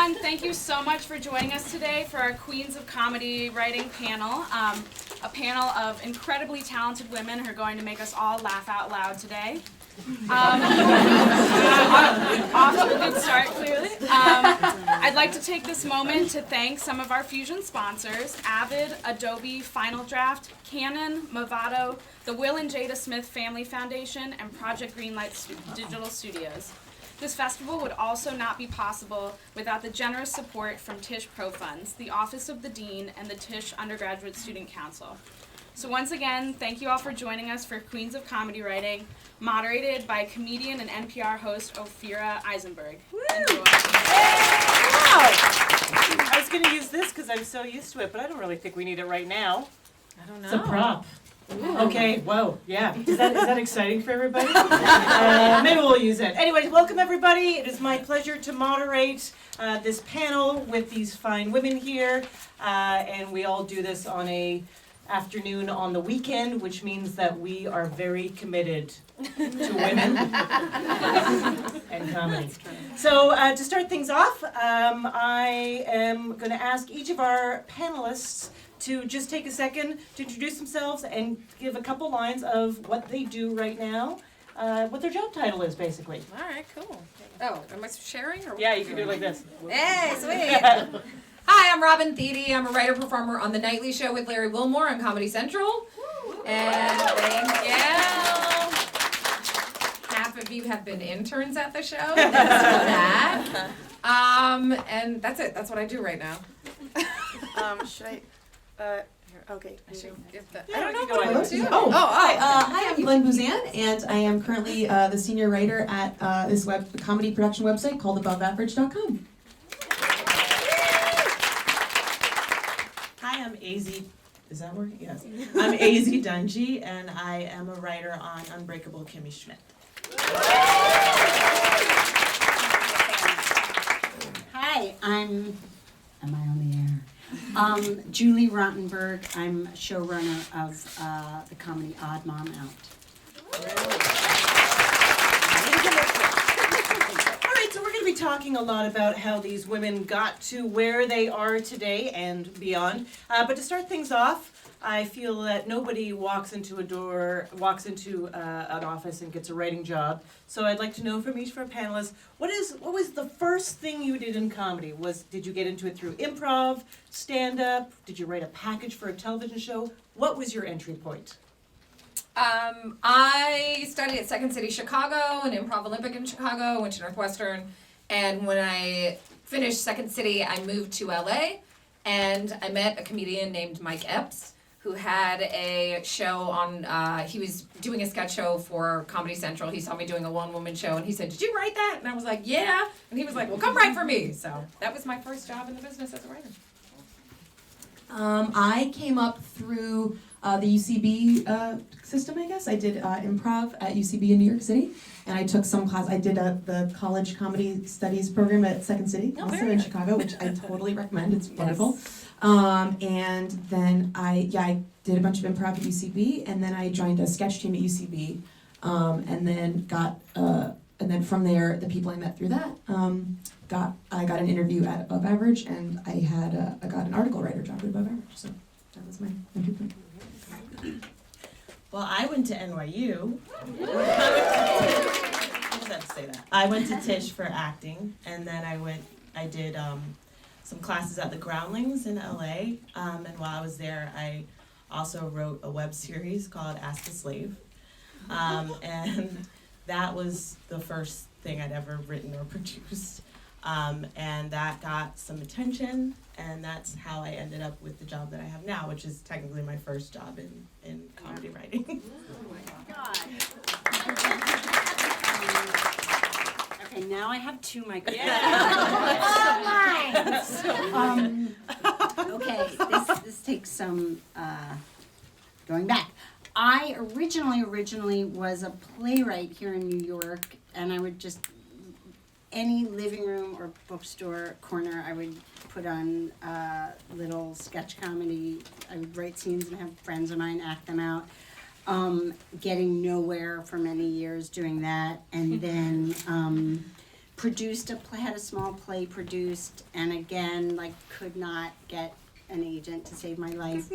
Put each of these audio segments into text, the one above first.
everyone. Thank you so much for joining us today for our Queens of Comedy Writing panel. A panel of incredibly talented women who are going to make us all laugh out loud today. Off to a good start, clearly. I'd like to take this moment to thank some of our Fusion sponsors, Avid, Adobe, Final Draft, Canon, Movado, the Will and Jada Smith Family Foundation, and Project Greenlight Digital Studios. This festival would also not be possible without the generous support from Tisch Pro Funds, the Office of the Dean, and the Tisch Undergraduate Student Council. So once again, thank you all for joining us for Queens of Comedy Writing, moderated by comedian and NPR host Ophira Eisenberg. Enjoy. Wow. I was going to use this because I'm so used to it, but I don't really think we need it right now. I don't know. It's a prop. Ooh. Okay, whoa, yeah. Is that exciting for everybody? Maybe we'll use it. Anyways, welcome everybody. It is my pleasure to moderate this panel with these fine women here. And we all do this on a afternoon on the weekend, which means that we are very committed to women and comedy. So to start things off, I am going to ask each of our panelists to just take a second to introduce themselves and give a couple lines of what they do right now, what their job title is, basically. All right, cool. Oh, am I sharing? Or Yeah, you can do it like this. Hey, sweet. Hi, I'm Robin Thede. I'm a writer-performer on The Nightly Show with Larry Wilmore on Comedy Central. And thank you. Half of you have been interns at the show. Thanks for that. And that's it. That's what I do right now. Should I? Here, okay. I should give the. Yeah, I don't know you what go I ahead. do. Hi, I'm Boozan, and I am currently the senior writer at this comedy production website called AboveAverage.com. Hi, I'm Azie. Is that working? Yes. I'm Azie Dungey, and I am a writer on Unbreakable, Kimmy Schmidt. Hi, am I on the air? Julie Rottenberg. I'm showrunner of the comedy Odd Mom Out. All right, so we're going to be talking a lot about how these women got to where they are today and beyond. But to start things off, I feel that nobody walks into an office and gets a writing job. So I'd like to know from each of our panelists, what was the first thing you did in comedy? Did you get into it through improv, stand-up? Did you write a package for a television show? What was your entry point? I studied at Second City Chicago, an improv Olympic in Chicago, went to Northwestern, and when I finished Second City, I moved to LA, and I met a comedian named Mike Epps, who had a show on, he was doing a sketch show for Comedy Central. He saw me doing a one-woman show, and he said, "Did you write that?" And I was like, "Yeah." And he was like, "Well, come write for me." So that was my first job in the business as a writer. I came up through the UCB system, I guess. I did improv at UCB in New York City, and I took some class. I did the college comedy studies program at Second City, also in Chicago, which I totally recommend. It's wonderful. And then I did a bunch of improv at UCB, and then I joined a sketch team at UCB, and then from there, the people I met through that, I got an interview at Above Average, and I got an article writer job at Above Average. So that was my entry point. Well, I went to NYU. I went to Tisch for acting, and then I did some classes at the Groundlings in LA, and while I was there, I also wrote a web series called Ask the Slave, and that was the first thing I'd ever written or produced, and that got some attention, and that's how I ended up with the job that I have now, which is technically my first job in comedy writing. Oh my God. Okay, now I have two microphones. Okay, this takes some going back. I originally was a playwright here in New York, and I would just, any living room or bookstore corner, I would put on little sketch comedy. I would write scenes and have friends of mine act them out. Getting nowhere for many years doing that, and then produced a play, had a small play produced, and again, like, could not get an agent to save my life.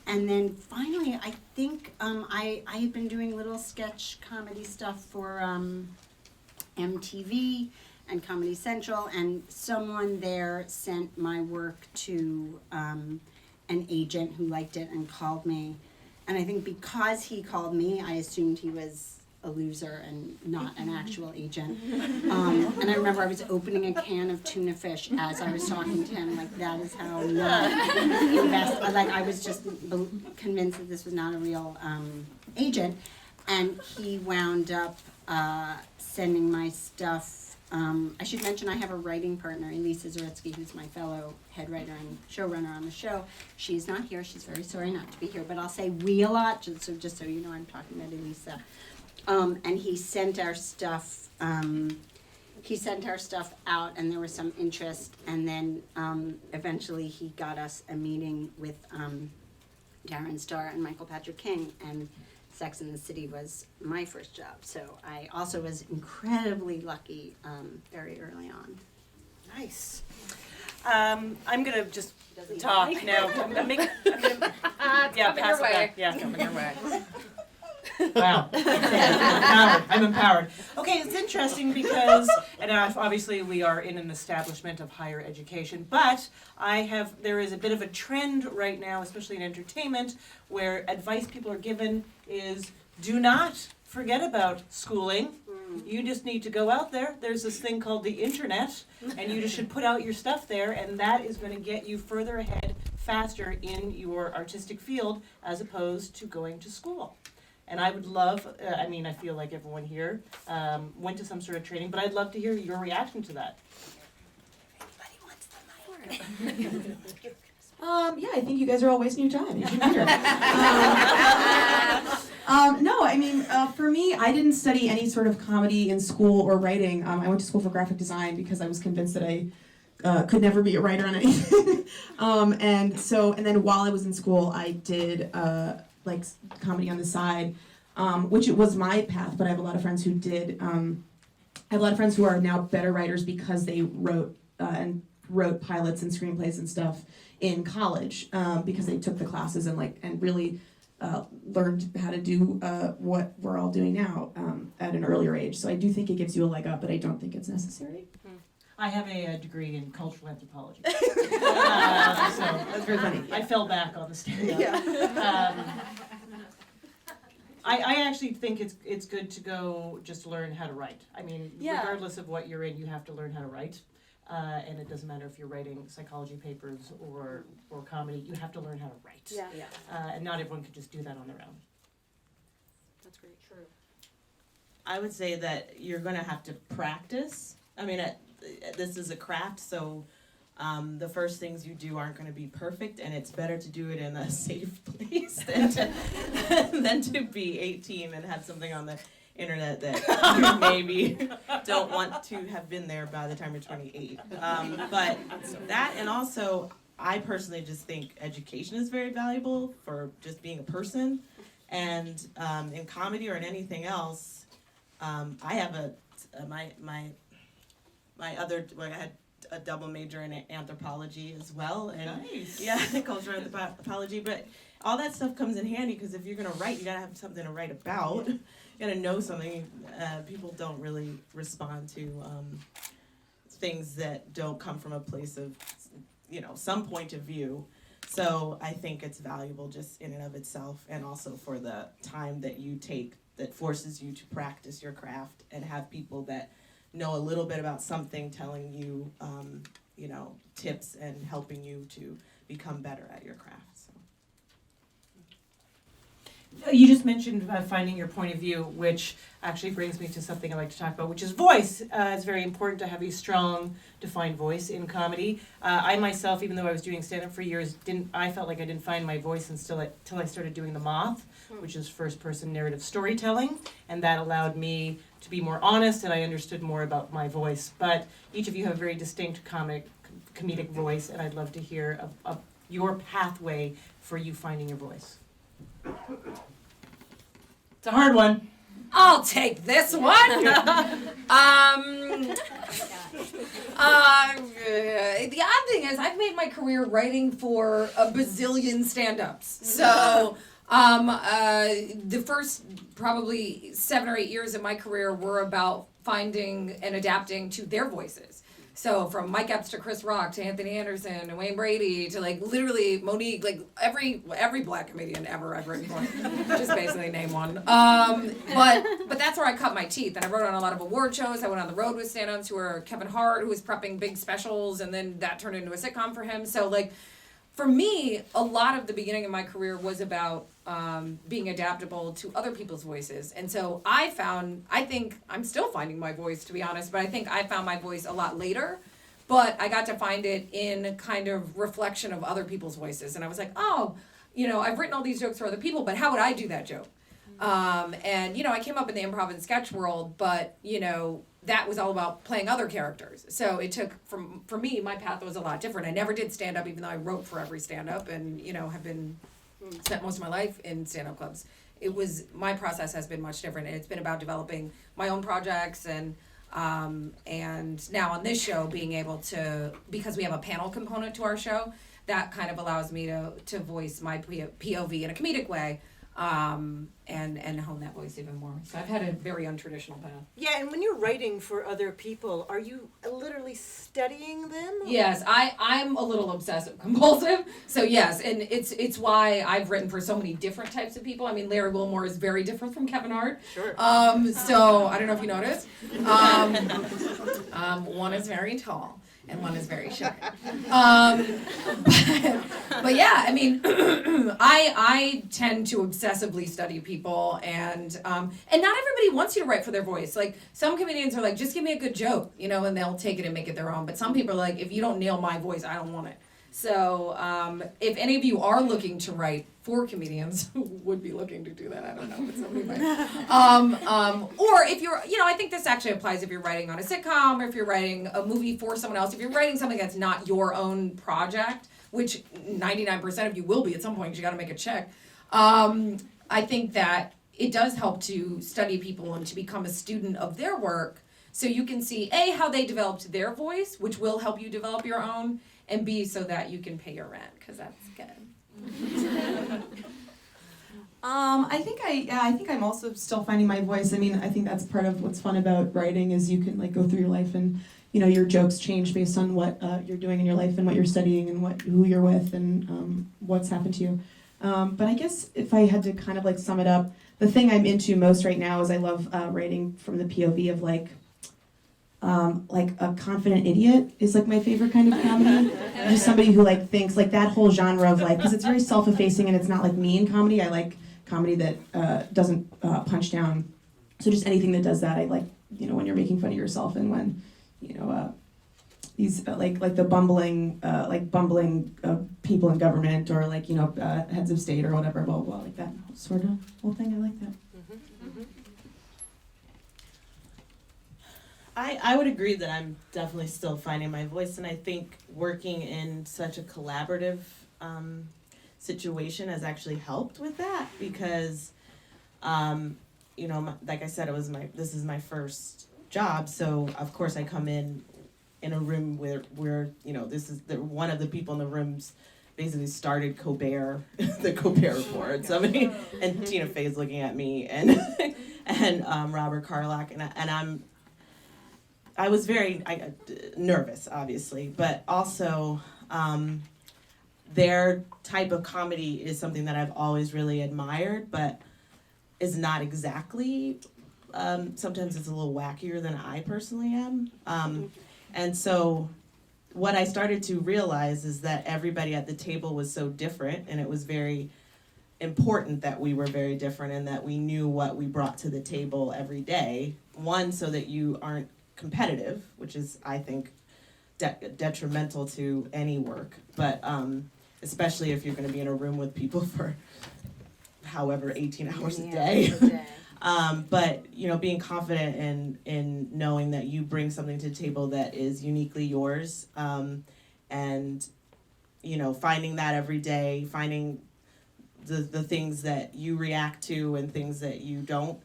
And then finally, I think I had been doing little sketch comedy stuff for MTV and Comedy Central, and someone there sent my work to an agent who liked it and called me. And I think because he called me, I assumed he was a loser and not an actual agent. And I remember I was opening a can of tuna fish as I was talking to him, like, that is how not like, I was just convinced that this was not a real agent. And he wound up sending my stuff. I should mention I have a writing partner, Elisa Zaretsky, who's my fellow head writer and showrunner on the show. She's not here. She's very sorry not to be here, but I'll say we a lot, just so you know I'm talking about Elisa. And he sent our stuff. He sent our stuff out, and there was some interest. And then eventually he got us a meeting with Darren Star and Michael Patrick King, and Sex and the City was my first job. So I also was incredibly lucky very early on. Nice. I'm gonna just talk now. I'm gonna make. Yeah, Coming pass your it way. back. Yeah. Coming your way. Wow. I'm empowered. Okay, it's interesting because, and obviously we are in an establishment of higher education, but there is a bit of a trend right now, especially in entertainment, where advice people are given is do not forget about schooling. You just need to go out there. There's this thing called the internet, and you just should put out your stuff there, and that is going to get you further ahead faster in your artistic field as opposed to going to school. And I would love, I feel like everyone here went to some sort of training, but I'd love to hear your reaction to that. Yeah, I think you guys are all wasting your time. You should be here. No, for me, I didn't study any sort of comedy in school or writing. I went to school for graphic design because I was convinced that I could never be a writer on anything. And then while I was in school, I did like comedy on the side, which it was my path, but I have a lot of friends who did. I have a lot of friends who are now better writers because they wrote pilots and screenplays and stuff in college because they took the classes and really learned how to do what we're all doing now at an earlier age. So I do think it gives you a leg up, but I don't think it's necessary. I have a degree in cultural anthropology. So that's very funny. I fell back on the stand-up. Yeah. I actually think it's good to go just learn how to write. Regardless of what you're in, you have to learn how to write. And it doesn't matter if you're writing psychology papers or comedy, you have to learn how to write. Yeah. And not everyone can just do that on their own. That's great. True. I would say that you're going to have to practice. This is a craft, so the first things you do aren't going to be perfect, and it's better to do it in a safe place than to be 18 and have something on the internet that you maybe don't want to have been there by the time you're 28. But that, and also, I personally just think education is very valuable for just being a person, and in comedy or in anything else, I have I had a double major in anthropology as well, and nice. Yeah, cultural anthropology. But all that stuff comes in handy because if you're gonna write, you gotta have something to write about. You gotta know something. People don't really respond to things that don't come from a place of, some point of view. So I think it's valuable just in and of itself, and also for the time that you take that forces you to practice your craft and have people that know a little bit about something telling you, tips and helping you to become better at your craft. So. You just mentioned finding your point of view, which actually brings me to something I like to talk about, which is voice. It's very important to have a strong, defined voice in comedy. I myself, even though I was doing stand-up for years, I felt like I didn't find my voice until I started doing the Moth, which is first-person narrative storytelling, and that allowed me to be more honest, and I understood more about my voice. But each of you have a very distinct comedic voice, and I'd love to hear of your pathway for you finding your voice. It's a hard one. I'll take this one. is I've made my career writing for a bazillion stand-ups. So the first probably 7 or 8 years of my career were about finding and adapting to their voices. So from Mike Epps to Chris Rock to Anthony Anderson to Wayne Brady to like literally Monique, like every black comedian ever I've written for. Just basically name one. But that's where I cut my teeth. And I wrote on a lot of award shows. I went on the road with stand-ups who were Kevin Hart, who was prepping big specials, and then that turned into a sitcom for him. So like for me, a lot of the beginning of my career was about being adaptable to other people's voices. And so I think I'm still finding my voice, to be honest, but I think I found my voice a lot later. But I got to find it in kind of reflection of other people's voices. And I was like, oh, I've written all these jokes for other people, but how would I do that joke? And I came up in the improv and sketch world, but, that was all about playing other characters. So it took, for me, my path was a lot different. I never did stand-up, even though I wrote for every stand-up and, have spent most of my life in stand-up clubs. My process has been much different, and it's been about developing my own projects and now on this show being able to, because we have a panel component to our show, that kind of allows me to voice my POV in a comedic way. And hone that voice even more. So I've had a very untraditional path. Yeah, and when you're writing for other people, are you literally studying them? Yes, I'm a little obsessive compulsive. So yes, and it's why I've written for so many different types of people. I mean, Larry Wilmore is very different from Kevin Hart. Sure. So I don't know if you noticed. One is very tall. And one is very shy. But yeah, I mean, I tend to obsessively study people, and not everybody wants you to write for their voice. Like some comedians are like, just give me a good joke, and they'll take it and make it their own. But some people are like, if you don't nail my voice, I don't want it. So if any of you are looking to write for comedians who would be looking to do that, I don't know, but somebody might. Or if you're, I think this actually applies if you're writing on a sitcom or if you're writing a movie for someone else. If you're writing something that's not your own project, which 99% of you will be at some point, 'cause you got to make a check. I think that it does help to study people and to become a student of their work, so you can see A, how they developed their voice, which will help you develop your own, and B, so that you can pay your rent, because that's good. I think I'm also still finding my voice. I mean, I think that's part of what's fun about writing is you can like go through your life and your jokes change based on what you're doing in your life and what you're studying and who you're with and what's happened to you. But I guess if I had to kind of like sum it up, the thing I'm into most right now is I love writing from the POV of like a confident idiot is like my favorite kind of comedy. Just somebody who like thinks like that whole genre of like, because it's very self-effacing and it's not like mean comedy. I like comedy that doesn't punch down. So just anything that does that, I like. When you're making fun of yourself and when these like the bumbling people in government or like heads of state or whatever, blah blah, like that sort of whole thing. I like that. I would agree that I'm definitely still finding my voice, and I think working in such a collaborative situation has actually helped with that because, like I said, this is my first job, so of course I come in a room where this is one of the people in the rooms basically started Colbert, the Colbert Report. Somebody and Tina Fey's looking at me and Robert Carlock and I was very nervous, obviously, but also their type of comedy is something that I've always really admired, but is not exactly, sometimes it's a little wackier than I personally am. And so what I started to realize is that everybody at the table was so different, and it was very important that we were very different and that we knew what we brought to the table every day. One, so that you aren't competitive, which is, I think, detrimental to any work, but especially if you're going to be in a room with people for however 18 hours a day. But being confident in knowing that you bring something to the table that is uniquely yours, and finding that every day, finding the things that you react to and things that you don't,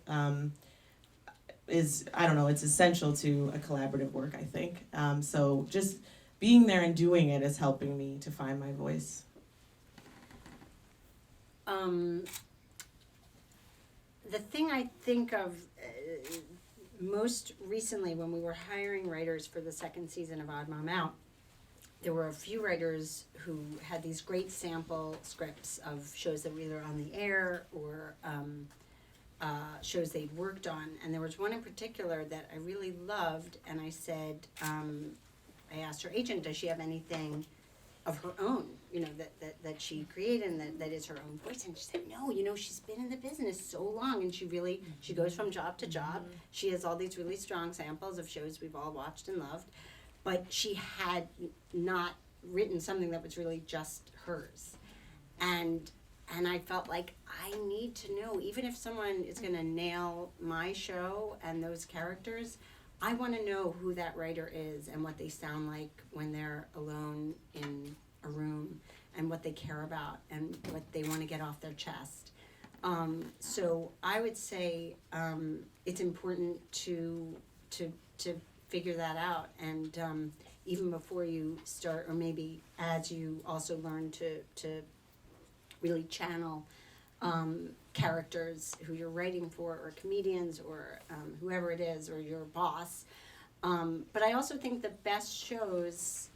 is, I don't know, it's essential to a collaborative work, I think. So just being there and doing it is helping me to find my voice. The thing I think of most recently when we were hiring writers for the second season of Odd Mom Out, there were a few writers who had these great sample scripts of shows that were either on the air or shows they'd worked on. And there was one in particular that I really loved, and I said, I asked her agent, does she have anything of her own, that she created and that is her own voice? And she said, no, she's been in the business so long, and she goes from job to job. She has all these really strong samples of shows we've all watched and loved, but she had not written something that was really just hers. And I felt like I need to know, even if someone is gonna nail my show and those characters, I want to know who that writer is and what they sound like when they're alone in a room and what they care about and what they want to get off their chest. So I would say it's important to figure that out, and even before you start, or maybe as you also learn to really channel characters who you're writing for, or comedians, or whoever it is, or your boss. But I also think the best shows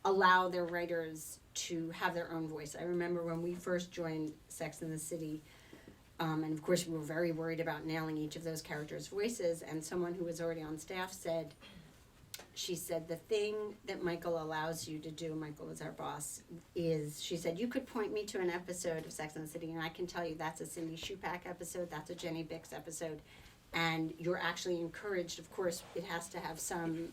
allow their writers to have their own voice. I remember when we first joined Sex and the City, and of course we were very worried about nailing each of those characters' voices, and someone who was already on staff said, the thing that Michael allows you to do, Michael is our boss, is, she said, you could point me to an episode of Sex and the City and I can tell you that's a Cindy Shupak episode, that's a Jenny Bix episode, and you're actually encouraged. Of course, it has to have some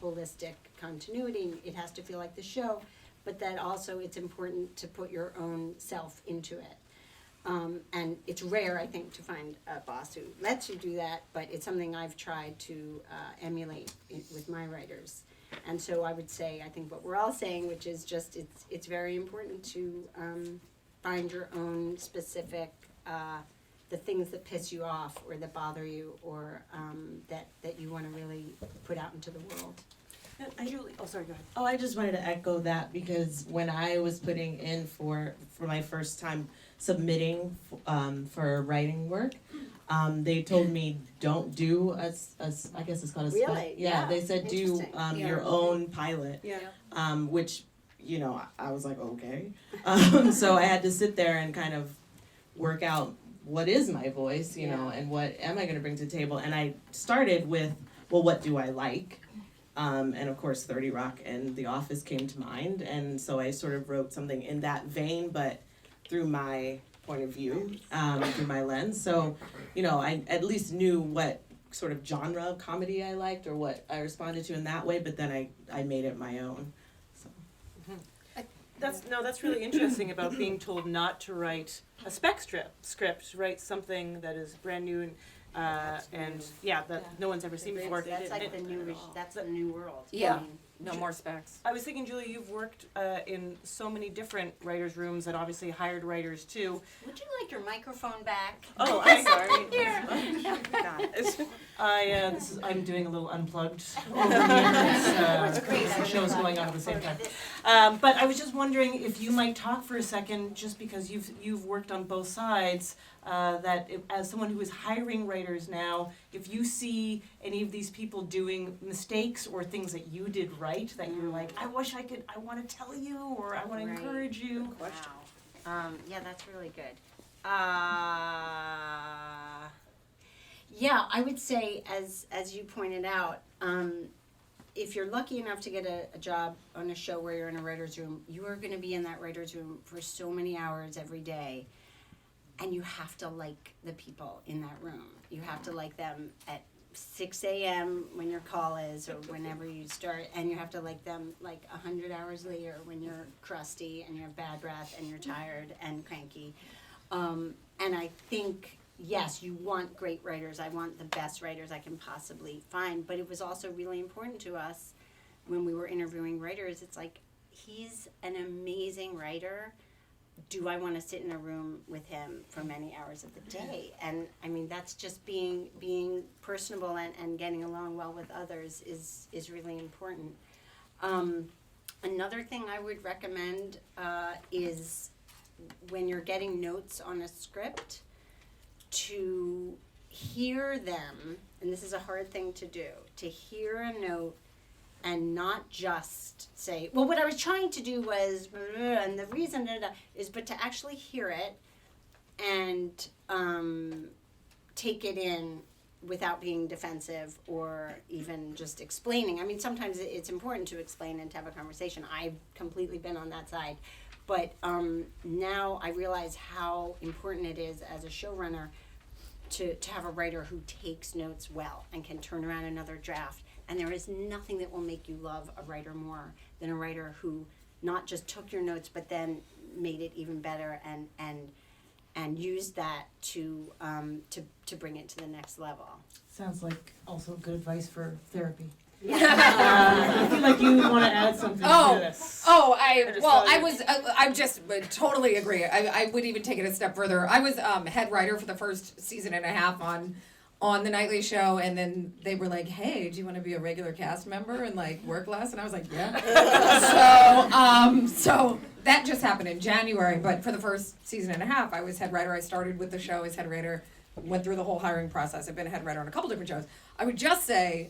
holistic continuity, it has to feel like the show, but that also it's important to put your own self into it. And it's rare, I think, to find a boss who lets you do that, but it's something I've tried to emulate with my writers. And so I would say, I think what we're all saying, which is just it's very important to find your own specific, the things that piss you off or that bother you, or that you want to really put out into the world. Julie, sorry, go ahead. Oh, I just wanted to echo that, because when I was putting in for my first time submitting for writing work, they told me don't do I guess it's called a spec. Really? Yeah, they said do Interesting. your own pilot, Yeah. which I was like, okay. So I had to sit there and kind of work out what is my voice, and what am I going to bring to the table. And I started with, well, what do I like? And of course 30 Rock and The Office came to mind, and so I sort of wrote something in that vein, but through my point of view, through my lens. So, I at least knew what sort of genre of comedy I liked, or what I responded to in that way, but then I made it my own. So. That's really interesting about being told not to write a spec script, write something that is brand new and that no one's ever seen before. That's like that's the new world. Yeah. I mean, No more specs. I was thinking, Julie, you've worked in so many different writers' rooms and obviously hired writers too. would you like your microphone back? Oh, I'm sorry. Here. I'm doing a little unplugged over here. Some shows going on at the same time. But I was just wondering if you might talk for a second, just because you've worked on both sides. As someone who is hiring writers now, if you see any of these people doing mistakes or things that you did right that you're like, I want to tell you, or I want to encourage you. Wow. Yeah, that's really good. Yeah, I would say, as you pointed out, if you're lucky enough to get a job on a show where you're in a writer's room, you are going to be in that writer's room for so many hours every day. And you have to like the people in that room. You have to like them at 6 a.m. when your call is, or whenever you start, and you have to like them like 100 hours later when you're crusty and you have bad breath and you're tired and cranky. And I think, yes, you want great writers. I want the best writers I can possibly find. But it was also really important to us when we were interviewing writers. It's like, he's an amazing writer. Do I want to sit in a room with him for many hours of the day? And I mean, that's just being personable and getting along well with others is really important. Another thing I would recommend is when you're getting notes on a script, to hear them, and this is a hard thing to do, to hear a note and not just say, well, what I was trying to do was, and the reason is, but to actually hear it and take it in without being defensive or even just explaining. I mean, sometimes it's important to explain and to have a conversation. I've completely been on that side. But now I realize how important it is as a showrunner to have a writer who takes notes well and can turn around another draft. And there is nothing that will make you love a writer more than a writer who not just took your notes but then made it even better and used that to bring it to the next level. Sounds like also good advice for therapy. Yeah. I feel like you want to add something to this. I just would totally agree. I would even take it a step further. I was head writer for the first season and a half on the nightly show, and then they were like, "Hey, do you want to be a regular cast member and like work less?" And I was like, "Yeah." So that just happened in January. But for the first season and a half, I was head writer. I started with the show as head writer, went through the whole hiring process. I've been a head writer on a couple different shows. I would just say,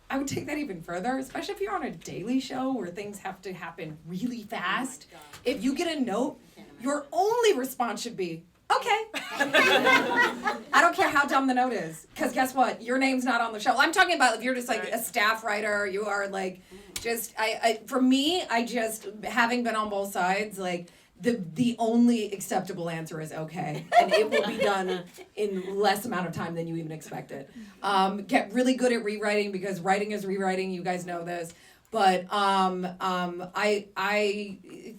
I would take that even further, especially if you're on a daily show where things have to happen really fast. If you get a note, your only response should be, okay. I don't care how dumb the note is, because guess what? Your name's not on the show. I'm talking about if you're just like a staff writer, you are like, just, for me, I just, having been on both sides, like, the only acceptable answer is okay, and it will be done in less amount of time than you even expected. Get really good at rewriting, because writing is rewriting. You guys know this, but I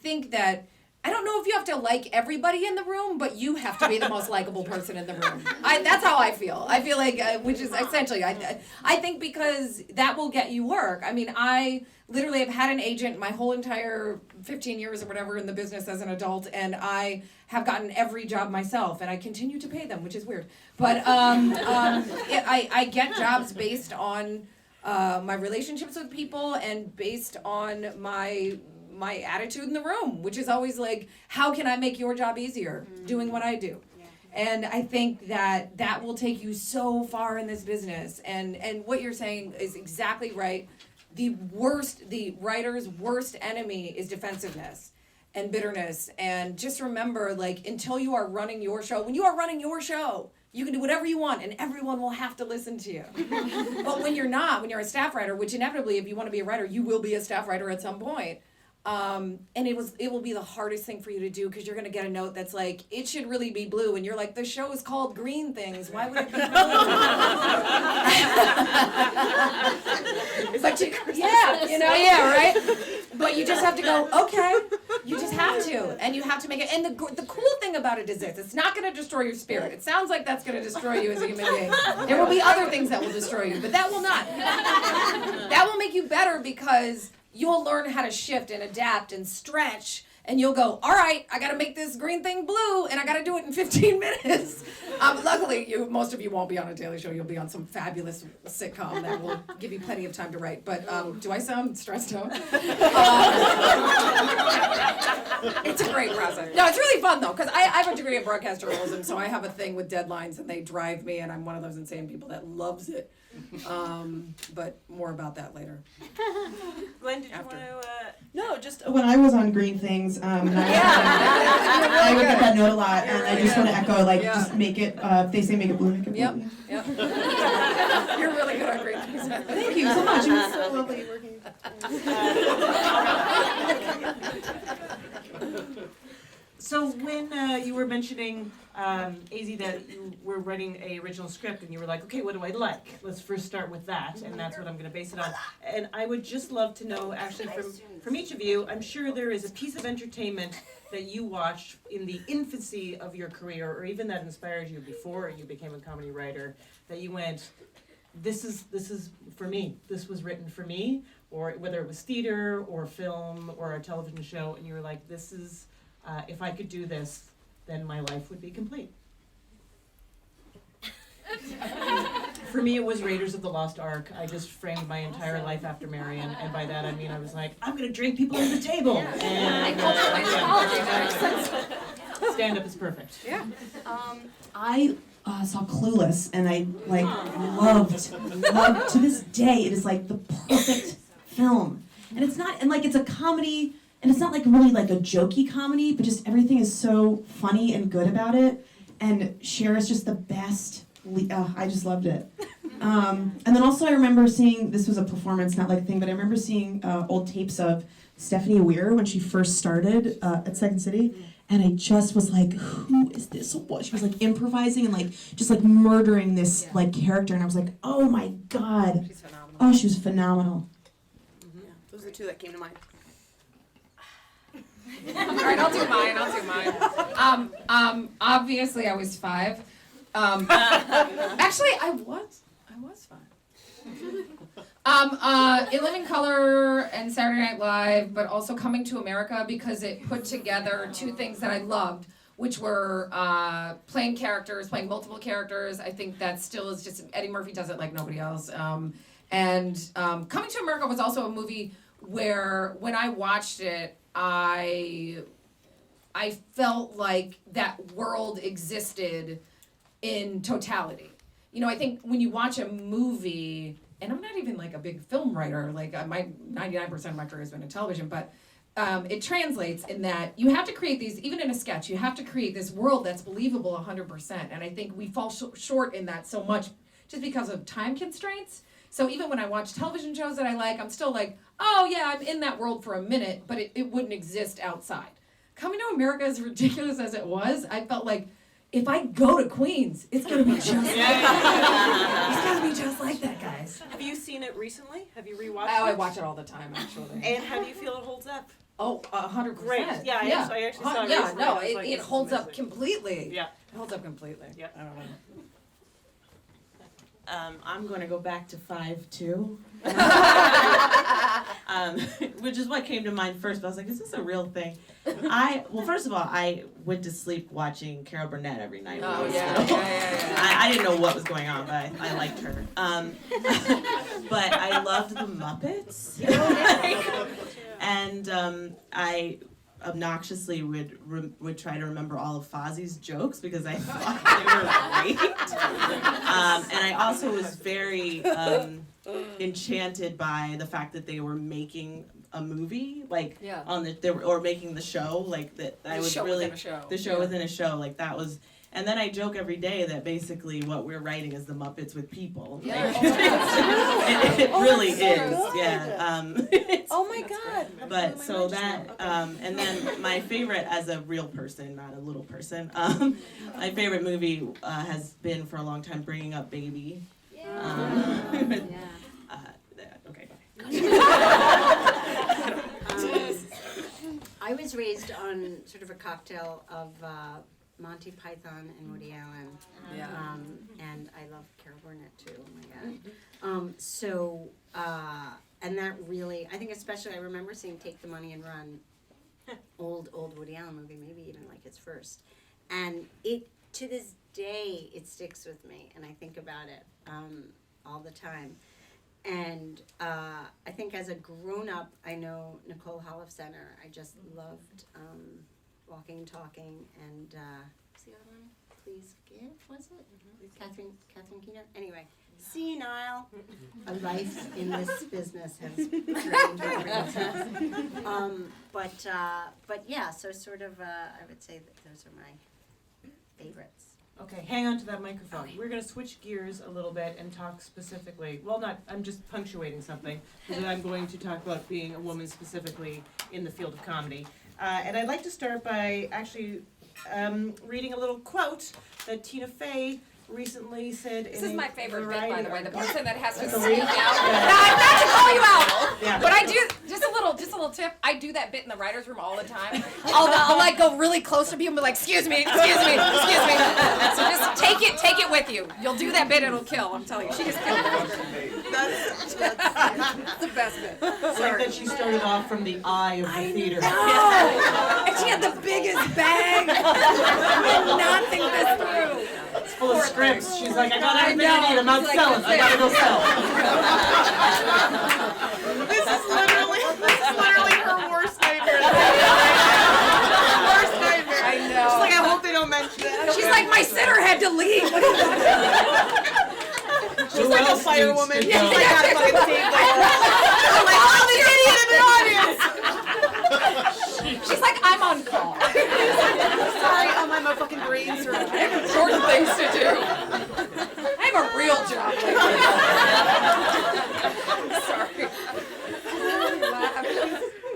think that I don't know if you have to like everybody in the room, but you have to be the most likable person in the room. That's how I feel. I feel like, which is essentially, I think because that will get you work. I mean, I literally have had an agent my whole entire 15 years or whatever in the business as an adult, and I have gotten every job myself, and I continue to pay them, which is weird. But I get jobs based on my relationships with people and based on my attitude in the room, which is always like, how can I make your job easier doing what I do? And I think that will take you so far in this business. And what you're saying is exactly right. The writer's worst enemy is defensiveness and bitterness. And just remember, like, until you are running your show, when you are running your show, you can do whatever you want and everyone will have to listen to you. But when you're not, when you're a staff writer, which inevitably, if you want to be a writer, you will be a staff writer at some point. And it will be the hardest thing for you to do, because you're going to get a note that's like, it should really be blue, and you're like, the show is called Green Things, why would it be blue? It's like, yeah, right? But you just have to go, okay, you just have to, and you have to make it. And the cool thing about it is this, it's not going to destroy your spirit. It sounds like that's going to destroy you as a human being. There will be other things that will destroy you, but that will not. That will make you better, because you'll learn how to shift and adapt and stretch, and you'll go, all right, I got to make this green thing blue, and I got to do it in 15 minutes. Luckily, most of you won't be on a daily show. You'll be on some fabulous sitcom that will give you plenty of time to write. But do I sound stressed out? It's a great process. No, it's really fun, though, because I have a degree in broadcast journalism, so I have a thing with deadlines, and they drive me, and I'm one of those insane people that loves it. But more about that later. Glenn, did you want to? No, just when I was on Green Things, I would get that note a lot, and I just want to echo, like, just make it, if they say make it blue, make it blue. Yep. You're really good at Green Things. Thank you so much. It was so lovely working. So when you were mentioning, Azie, that you were writing a original script, and you were like, okay, what do I like? Let's first start with that, and that's what I'm going to base it on. And I would just love to know, actually, from each of you, I'm sure there is a piece of entertainment that you watched in the infancy of your career, or even that inspired you before you became a comedy writer, that you went, this is for me. This was written for me, or whether it was theater or film or a television show, and you were like, this is, if I could do this, then my life would be complete. For me, it was Raiders of the Lost Ark. I just framed my entire life after Marion, and by that I mean I was like, I'm gonna drink people under the table. And stand up is perfect. Yeah. I saw Clueless, and I loved to this day. It is like the perfect film, and it's not, and like it's a comedy, and it's not like really like a jokey comedy, but just everything is so funny and good about it. And Cher is just the best. I just loved it. And then also I remember seeing, this was a performance, not like a thing, but I remember seeing old tapes of Stephanie Weir when she first started at Second City. And I just was like, who is this? What? She was like improvising and like just like murdering this like character. And I was like, oh my God. She's phenomenal. Oh, she was phenomenal. Yeah, those are the two that came to mind. All right, I'll do mine. Obviously I was 5. Actually, I was 5. In Living Color and Saturday Night Live, but also Coming to America, because it put together two things that I loved, which were playing multiple characters. I think that still is just, Eddie Murphy does it like nobody else. And Coming to America was also a movie where when I watched it, I felt like that world existed in totality. You know, I think when you watch a movie, and I'm not even like a big film writer, like my 99% of my career has been in television, but it translates in that you have to create these, even in a sketch, you have to create this world that's believable 100%. And I think we fall short in that so much just because of time constraints. So even when I watch television shows that I like, I'm still like, oh yeah, I'm in that world for a minute, but it wouldn't exist outside. Coming to America, as ridiculous as it was, I felt like, if I go to Queens, it's gonna be just like that. It's gonna be just like that, guys. Have you seen it recently? Have you rewatched Oh, I it? watch it all the time, actually. And how do you feel it holds up? Oh, 100%. Great. Yeah, I actually saw it Yeah, recently. no, I was like, it this is holds up amazing. completely. Yeah. It holds up completely. Yeah. I don't know. I'm going to go back to 5 too. Which is what came to mind first. But I was like, is this a real thing? Well, first of all, I went to sleep watching Carol Burnett every night. When I Oh, was yeah, little. yeah. I didn't know what was going on, but I liked her. But I loved the Muppets. And I obnoxiously would try to remember all of Fozzie's jokes because I thought they were great. And I also was very enchanted by the fact that they were making a movie, like Yeah. or making the show, like that. I was really within a show. the show within a show, like that was. And then I joke every day that basically what we're writing is the Muppets with people. Yeah. Like, it really is. Yeah. Oh my God. But so that, and then my favorite as a real person, not a little person, my favorite movie has been for a long time Bringing Up Baby. Okay, I was raised on sort of a cocktail of Monty Python and Woody Allen. Yeah. And I love Carol Burnett too, oh my God. And that really, I think especially, I remember seeing Take the Money and Run, old Woody Allen movie, maybe even like his first. And it, to this day, it sticks with me, and I think about it all the time. And I think as a grown-up, I know Nicole Holofcener. I just loved Walking and Talking, and what's the other one? Please Give, was it? Catherine Keener? Anyway, senile. A life in this business has drained my brain cells. But yeah, so sort of, I would say that those are my favorites. Okay, hang on to that microphone. Okay. We're going to switch gears a little bit and talk specifically, well, I'm just punctuating something, because I'm going to talk about being a woman specifically in the field of comedy. And I'd like to start by actually reading a little quote that Tina Fey recently said This in is a my favorite bit, variety by the way, the article. person that has to That's a speak read? out. Yeah. Not to call you out, Yeah. but I do, just a little tip, I do that bit in the writer's room all the time. I'll like go really close to people and be like, excuse me. So just take it with you. You'll do that bit, it'll kill, I'm telling you. She just killed it. That's the best bit. I like that she started off from the eye of the theater. And she had the biggest bag. I did not think this through. full of scripts. She's like, I got everything I need. I'm not She's like, selling. I gotta go sell. This is literally her worst nightmare. Worst nightmare. I know. She's like, I hope they don't mention it. She's like, my sitter had to leave. She's like a firewoman. She's like, Yeah. gotta fucking save the world. I'm like, oh, the idiot in the audience. She's like, I'm on call. Sorry, my motherfucking brains are. I have important things to do. I have a real job. Sorry.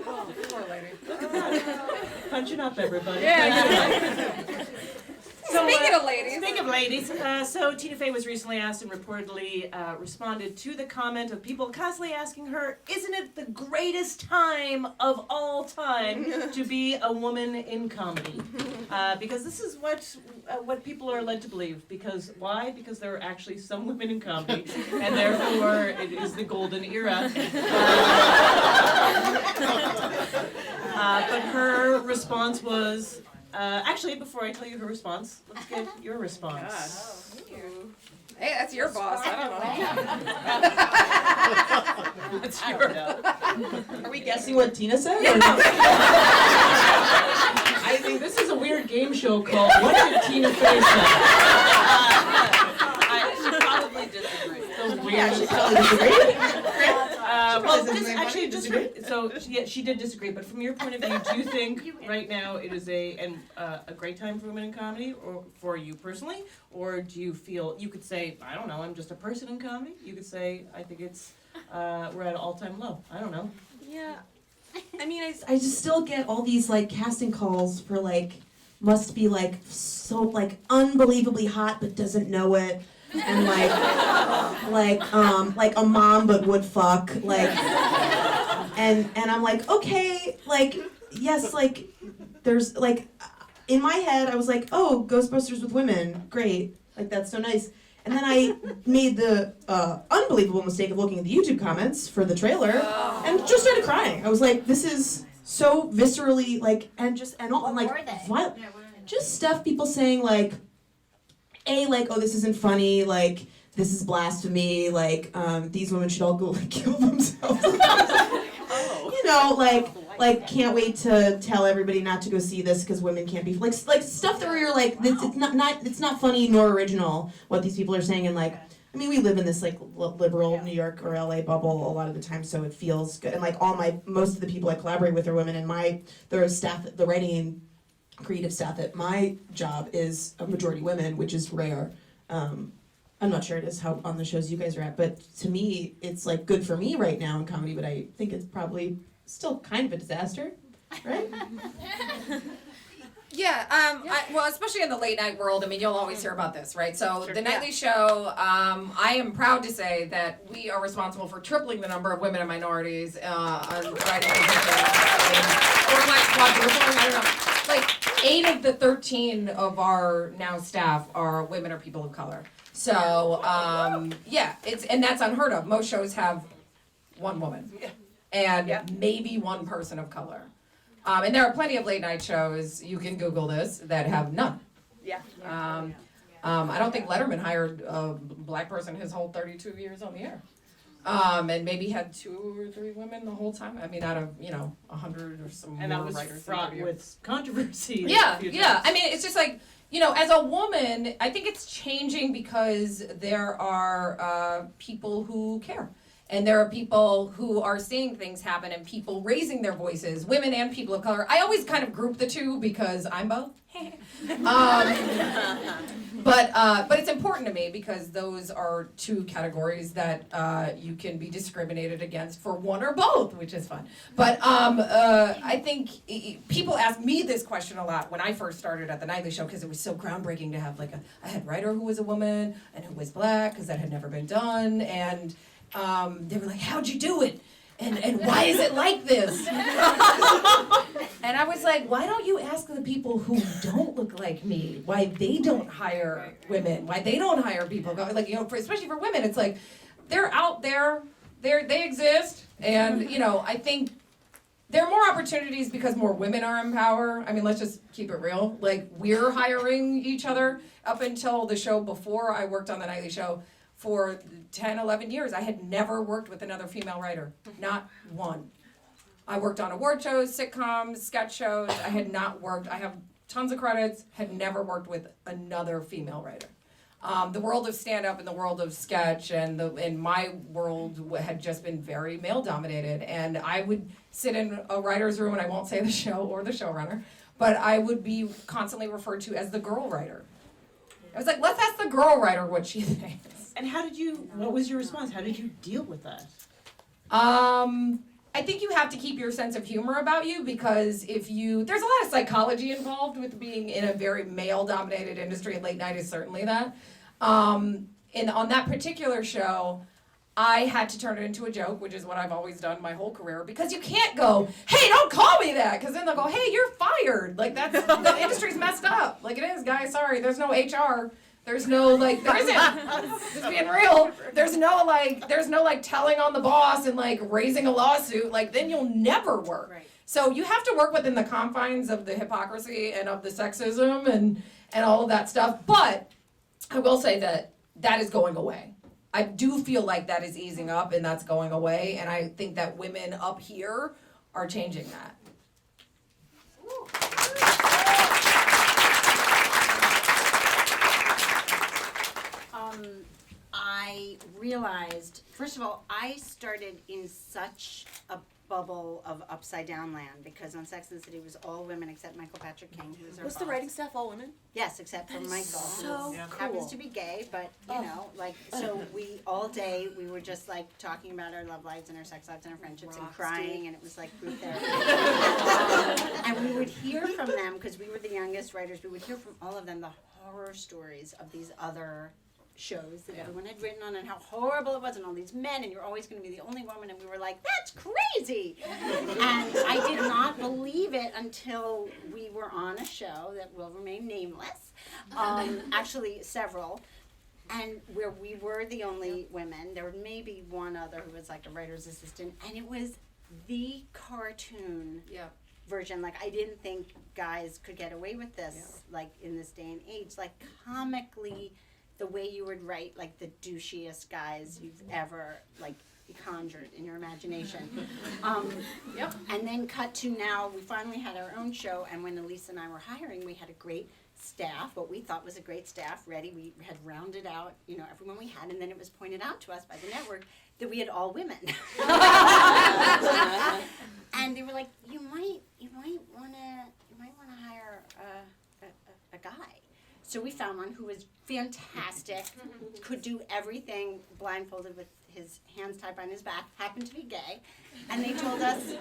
Oh, poor lady. Punching up, everybody. So, Speaking of ladies. Speaking of ladies, so Tina Fey was recently asked and reportedly responded to the comment of people constantly asking her, isn't it the greatest time of all time to be a woman in comedy? Because this is what people are led to believe. Because why? Because there are actually some women in comedy, and therefore it is the golden era. But her response was, actually, before I tell you her response, let's get your response. Hey, that's your boss. I don't know. It's your. Are we guessing what Tina said? I think this is a weird game show called What Did Tina Fey Say? I should probably disagree. She probably disagreed. Well, she did disagree. But from your point of view, do you think right now it is a great time for women in comedy, or for you personally, or do you feel you could say, I don't know, I'm just a person in comedy? You could say, I think it's we're at an all-time low. I don't know. Yeah. I mean, I just still get all these like casting calls for like must be like so like unbelievably hot but doesn't know it, and like a mom but would fuck like, and I'm like, okay, like yes, like there's like in my head I was like, oh, Ghostbusters with women, great, like that's so nice. And then I made the unbelievable mistake of looking at the YouTube comments for the trailer and just started crying. I was like, this is so viscerally like, and like, violent. Just stuff people saying like, like, oh, this isn't funny, like, this is blasphemy, like, these women should all go like kill themselves. You know, like can't wait to tell everybody not to go see this because women can't be like stuff that where you're like it's not funny nor original what these people are saying, and like I mean we live in this like liberal New York or LA bubble a lot of the time, so it feels good, and like most of the people I collaborate with are women, and the staff, the writing and creative staff at my job is a majority women, which is rare. I'm not sure it is how on the shows you guys are at, but to me it's like good for me right now in comedy, but I think it's probably still kind of a disaster, right? Yeah, well, especially in the late night world, I mean, you'll always hear about this, right? So the nightly show, I am proud to say that we are responsible for tripling the number of women and minorities on writing positions. Or like quadrupling, I don't know. Like 8 of the 13 of our now staff are women or people of color. So, yeah, and that's unheard of. Most shows have one woman. And maybe one person of color. And there are plenty of late night shows, you can Google this, that have none. Yeah. I don't think Letterman hired a black person his whole 32 years on the air. And maybe had 2 or 3 women the whole time. I mean, out of, 100 or some And more that was writers. fraught with controversy. Yeah. I mean, it's just like, as a woman, I think it's changing because there are people who care. And there are people who are seeing things happen and people raising their voices, women and people of color. I always kind of group the two because I'm both. But it's important to me because those are 2 categories that you can be discriminated against for one or both, which is fun. But I think people ask me this question a lot when I first started at the Nightly Show because it was so groundbreaking to have like a head writer who was a woman and who was black because that had never been done. And they were like, how'd you do it? And why is it like this? And I was like, why don't you ask the people who don't look like me why they don't hire women, why they don't hire people? Like, especially for women, it's like, they're out there, they exist. And, I think there are more opportunities because more women are in power. I mean, let's just keep it real. Like, we're hiring each other. Up until the show before I worked on the nightly show, for 10, 11 years, I had never worked with another female writer. Not one. I worked on award shows, sitcoms, sketch shows. I have tons of credits, had never worked with another female writer. The world of stand-up and the world of sketch and in my world had just been very male-dominated. And I would sit in a writer's room, and I won't say the show or the showrunner, but I would be constantly referred to as the girl writer. I was like, let's ask the girl writer what she thinks. And what was your response? How did you deal with that? I think you have to keep your sense of humor about you, because there's a lot of psychology involved with being in a very male-dominated industry, and late night is certainly that. On that particular show, I had to turn it into a joke, which is what I've always done my whole career, because you can't go, hey, don't call me that, because then they'll go, hey, you're fired. Like, the industry's messed up. Like, it is, guys, sorry, there's no HR. There's no, like, there isn't. Just being real. There's no telling on the boss and, like, raising a lawsuit. Like, then you'll never work. Right. So you have to work within the confines of the hypocrisy and of the sexism and all of that stuff. But I will say that is going away. I do feel like that is easing up and that's going away. And I think that women up here are changing that. I realized, first of all, I started in such a bubble of upside down land, because on Sex and the City it was all women except Michael Patrick King, who was our Was boss. the writing staff all women? Yes, except for Michael, so who cool. happens to be gay, but you know, like, so we all day we were just like talking about our love lives and our sex lives and our friendships and crying, and it was like group therapy. And we would hear from them, because we were the youngest writers. We would hear from all of them the horror stories of these other shows that everyone had written on, and how horrible it was, and all these men, and you're always going to be the only woman, and we were like, that's crazy. And I did not believe it until we were on a show that will remain nameless, actually several, and where we were the only women. There was maybe one other who was like a writer's assistant, and it was the cartoon version. Like, I didn't think guys could get away with this, like, in this day and age. Like, comically, the way you would write, like, the douchiest guys you've ever, like, conjured in your imagination. And then cut to now, we finally had our own show, and when Elise and I were hiring, we had a great staff, what we thought was a great staff ready. We had rounded out, you know, everyone we had, and then it was pointed out to us by the network that we had all women. And they were like, you might wanna hire a guy. So we found one who was fantastic, could do everything blindfolded with his hands tied behind his back, happened to be gay, and they told us,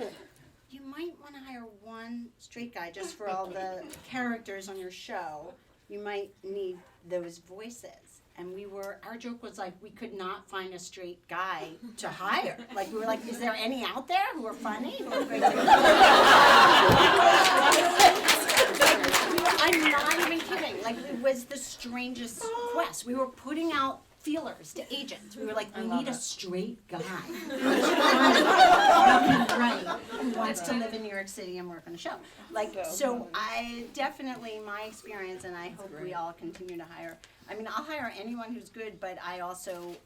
you might want to hire one straight guy just for all the characters on your show. You might need those voices. And our joke was like, we could not find a straight guy to hire. Like, we were like, is there any out there who are funny? Who are great? I'm not even kidding. Like, it was the strangest quest. We were putting out feelers to agents. We were like, we need a straight guy. Right. Who wants to live in New York City and work on a show. Like, so I definitely, my experience, and I hope we all continue to hire. I mean, I'll hire anyone who's good, but I also,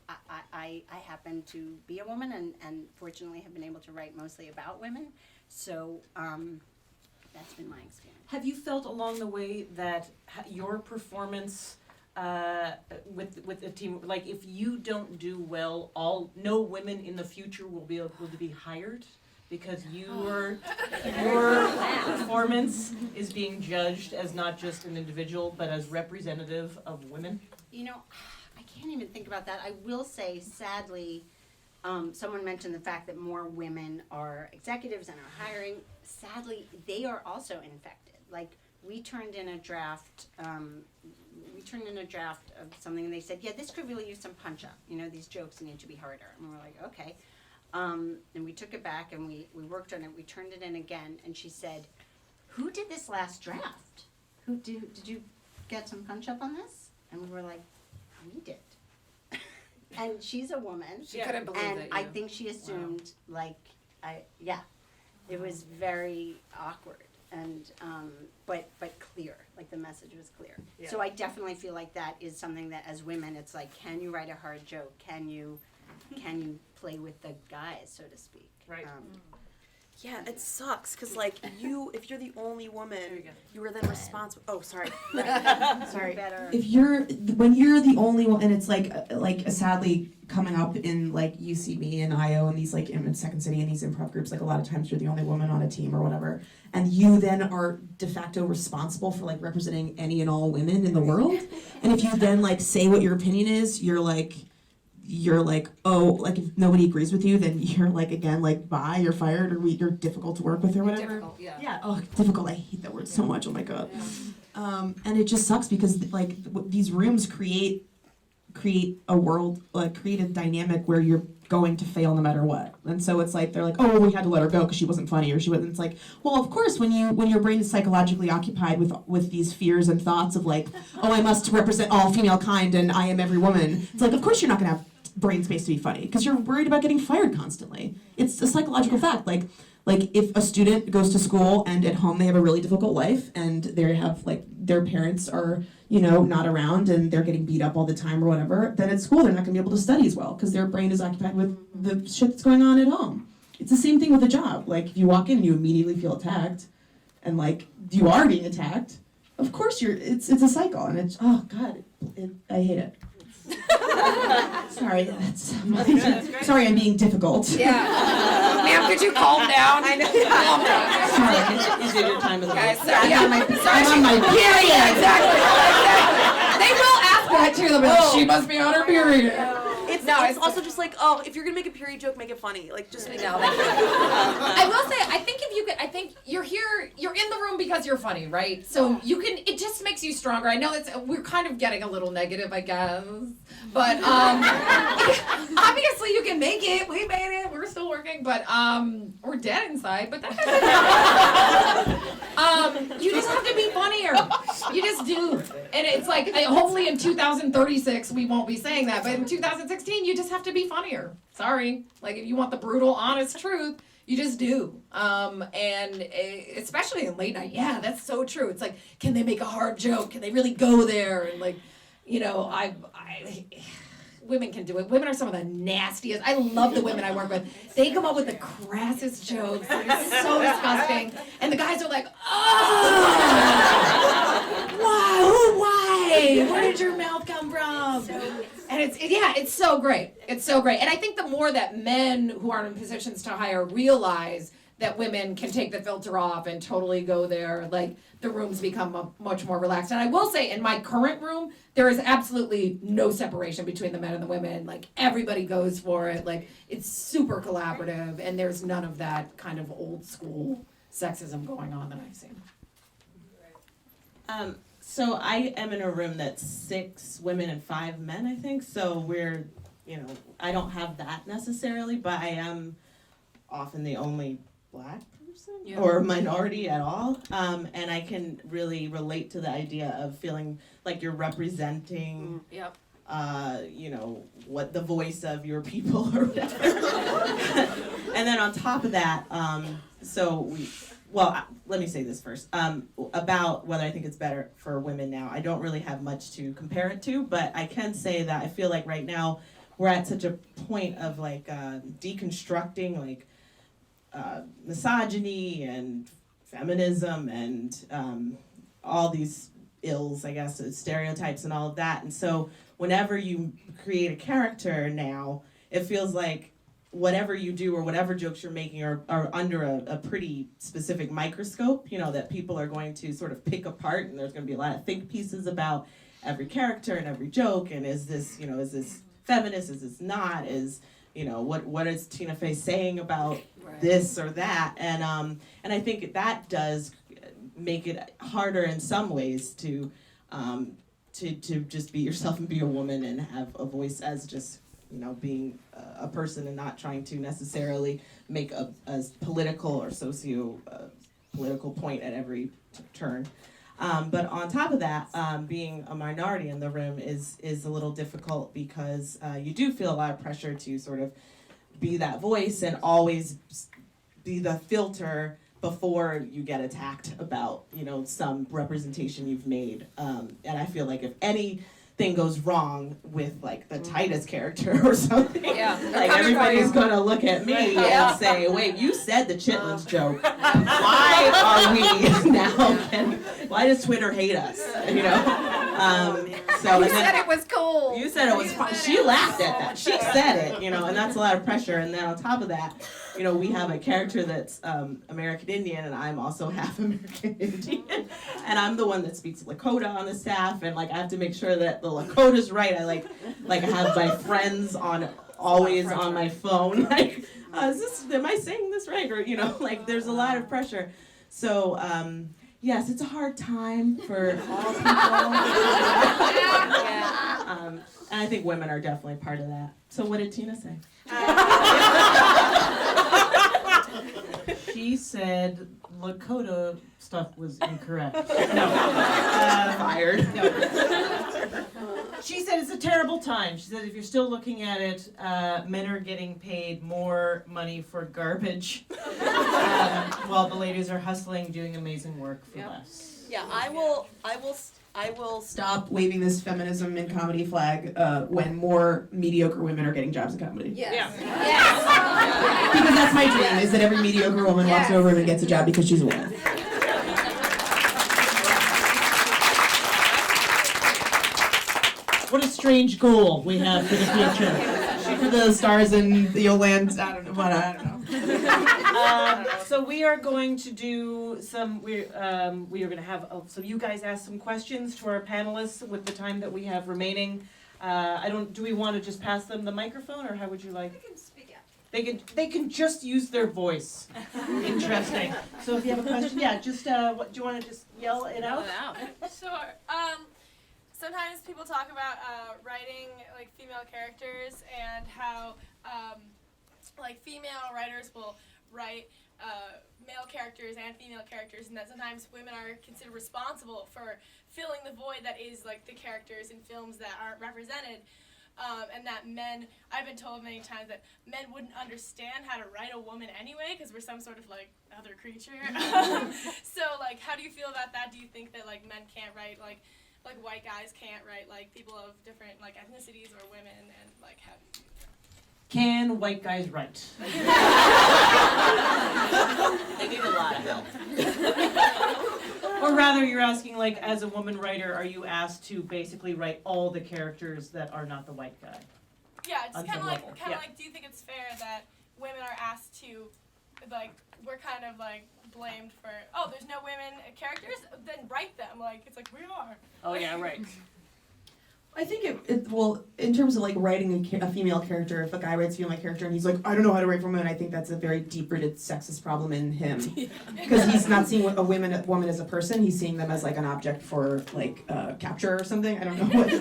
I happen to be a woman and fortunately have been able to write mostly about women. So, that's been my experience. Have you felt along the way that your performance with the team, like, if you don't do well, no women in the future will be able to be hired because your performance is being judged as not just an individual but as representative of women? You know, I can't even think about that. I will say, sadly, someone mentioned the fact that more women are executives and are hiring. Sadly, they are also infected. Like, we turned in a draft of something, and they said, yeah, this could really use some punch-up. You know, these jokes need to be harder. And we're like, okay. And we took it back, and we worked on it. We turned it in again, and she said, who did this last draft? Did you get some punch-up on this? And we were like, we did. And she's a woman. She couldn't believe and it. I think she assumed, It was very awkward and but clear. Like the message was clear. Yeah. So I definitely feel like that is something that as women, it's like, can you write a hard joke? Can you play with the guys, so to speak? Right. Yeah, it sucks because like if you're the only woman, you are then responsible. Oh, sorry. Sorry. Better. When you're the only one, and it's like sadly coming up in like UCB and IO and these like in Second City and these improv groups, like a lot of times you're the only woman on a team or whatever, and you then are de facto responsible for like representing any and all women in the world. And if you then like say what your opinion is, you're like, oh, like if nobody agrees with you, then you're like, again, like, bye, you're fired, or you're difficult to work with or whatever. Difficult, yeah. Yeah, oh, difficult, I hate that word so much, oh my god. And it just sucks because like these rooms create a world, like create a dynamic where you're going to fail no matter what. And so it's like, they're like, oh, well, we had to let her go because she wasn't funny, or she wasn't, it's like, well, of course, when your brain is psychologically occupied with these fears and thoughts of like, oh, I must represent all female kind and I am every woman, it's like, of course you're not gonna have brain space to be funny because you're worried about getting fired constantly. It's a psychological fact. Like if a student goes to school and at home they have a really difficult life and they have like their parents are not around and they're getting beat up all the time or whatever, then at school they're not going to be able to study as well because their brain is occupied with the shit that's going on at home. It's the same thing with a job. Like if you walk in and you immediately feel attacked and like you are being attacked, of course it's a cycle, and it's, oh god, I hate it. Sorry, sorry, I'm being difficult. Yeah. Ma'am, could you calm down? I know. Calm down. Sorry. Is it your time of the Guys, week? sorry. I'm on my period. Yeah, exactly. They will ask that to them. Oh. She must be on her period. It's also just like, oh, if you're gonna make a period joke, make it funny. Like, just make it. I will say, I think you're here, you're in the room because you're funny, right? So you can, it just makes you stronger. I know we're kind of getting a little negative, I guess, but obviously you can make it. We made it. We're still working, but we're dead inside. But that you just have to be funnier. You just do, and it's like hopefully in 2036 we won't be saying that, but in 2016 you just have to be funnier. Sorry, like if you want the brutal, honest truth, you just do. And especially in late night, yeah, that's so true. It's like, can they make a hard joke? Can they really go there? And like, women can do it. Women are some of the nastiest. I love the women I work with. They come up with the crassest jokes. It's so disgusting. And the guys are like, oh, why? Where did your mouth come from? And it's so great. It's so great. And I think the more that men who are in positions to hire realize that women can take the filter off and totally go there, like the rooms become much more relaxed. And I will say, in my current room, there is absolutely no separation between the men and the women. Like everybody goes for it. Like it's super collaborative, and there's none of that kind of old school sexism going on that I've seen. So I am in a room that's 6 women and 5 men, I think. So we're, I don't have that necessarily, but I am often the only Black person or minority at all. And I can really relate to the idea of feeling like you're representing, what the voice of your people or whatever. And then on top of that, let me say this first. About whether I think it's better for women now, I don't really have much to compare it to, but I can say that I feel like right now we're at such a point of like deconstructing like misogyny and feminism and all these ills, I guess, stereotypes and all of that. And so whenever you create a character now, it feels like whatever you do or whatever jokes you're making are under a pretty specific microscope, that people are going to sort of pick apart, and there's going to be a lot of think pieces about every character and every joke, and is this feminist, is this not, what is Tina Fey saying about this or that, and I think that does make it harder in some ways to just be yourself and be a woman and have a voice as just being a person and not trying to necessarily make a political or socio-political point at every turn. But on top of that, being a minority in the room is a little difficult because you do feel a lot of pressure to sort of be that voice and always be the filter before you get attacked about, some representation you've made. And I feel like if anything goes wrong with like the Titus character or something, like everybody's gonna look at me and say, wait, you said the chitlins joke. Why are we now why does Twitter hate us? So You said it was cool. You said it was fun. She laughed at that. She said it, and that's a lot of pressure. And then on top of that, we have a character that's American Indian, and I'm also half American Indian. And I'm the one that speaks Lakota on the staff, and like I have to make sure that the Lakota's right. I like I have my friends always on my phone. Like, am I saying this right? Or like there's a lot of pressure. So yes, it's a hard time for all people. And I think women are definitely part of that. So what did Tina say? She said Lakota stuff was incorrect. Fired. She said it's a terrible time. She said if you're still looking at it, men are getting paid more money for garbage, while the ladies are hustling, doing amazing work for less. Yeah, I will Stop waving this feminism in comedy flag when more mediocre women are getting jobs in comedy. Yes. Because that's my dream, is that every mediocre woman walks over and gets a job because she's a woman. What a strange goal we have for the future. Shoot for the stars and you'll land, I don't know. So we are going to do some. We are going to have. So you guys ask some questions to our panelists with the time that we have remaining. Do we want to just pass them the microphone, or how would you like? They can speak out. They can just use their voice. Interesting. So if you have a question, just what do you want to just yell it out? Sure. Sometimes people talk about writing like female characters and how like female writers will write male characters and female characters, and that sometimes women are considered responsible for filling the void that is like the characters in films that aren't represented. And that men, I've been told many times that men wouldn't understand how to write a woman anyway because we're some sort of like other creature. So like, how do you feel about that? Do you think that like men can't write like white guys can't write like people of different like ethnicities or women, and like how do you do that? Can white guys write? They need a lot of help. Or rather, you're asking, like, as a woman writer, are you asked to basically write all the characters that are not the white guy? Yeah, it's On kind of some like level, do you think it's fair that women are asked to like we're kind of like blamed for there's no women characters, then write them, like it's like we are. Oh yeah, right. I think well, in terms of like writing a female character, if a guy writes a female character and he's like, I don't know how to write for women, I think that's a very deep-rooted sexist problem in him. Because he's not seeing a woman as a person, he's seeing them as like an object for like capture or something, I don't know what,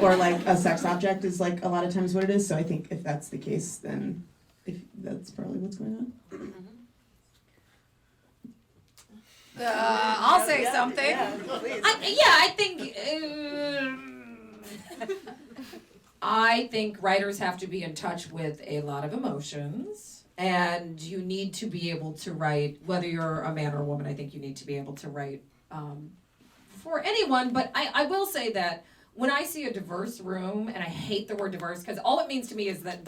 or like a sex object is like a lot of times what it is, so I think if that's the case, then that's probably what's going on. I'll say something. I think. I think writers have to be in touch with a lot of emotions, and you need to be able to write, whether you're a man or a woman, I think you need to be able to write for anyone, but I will say that when I see a diverse room, and I hate the word diverse, because all it means to me is that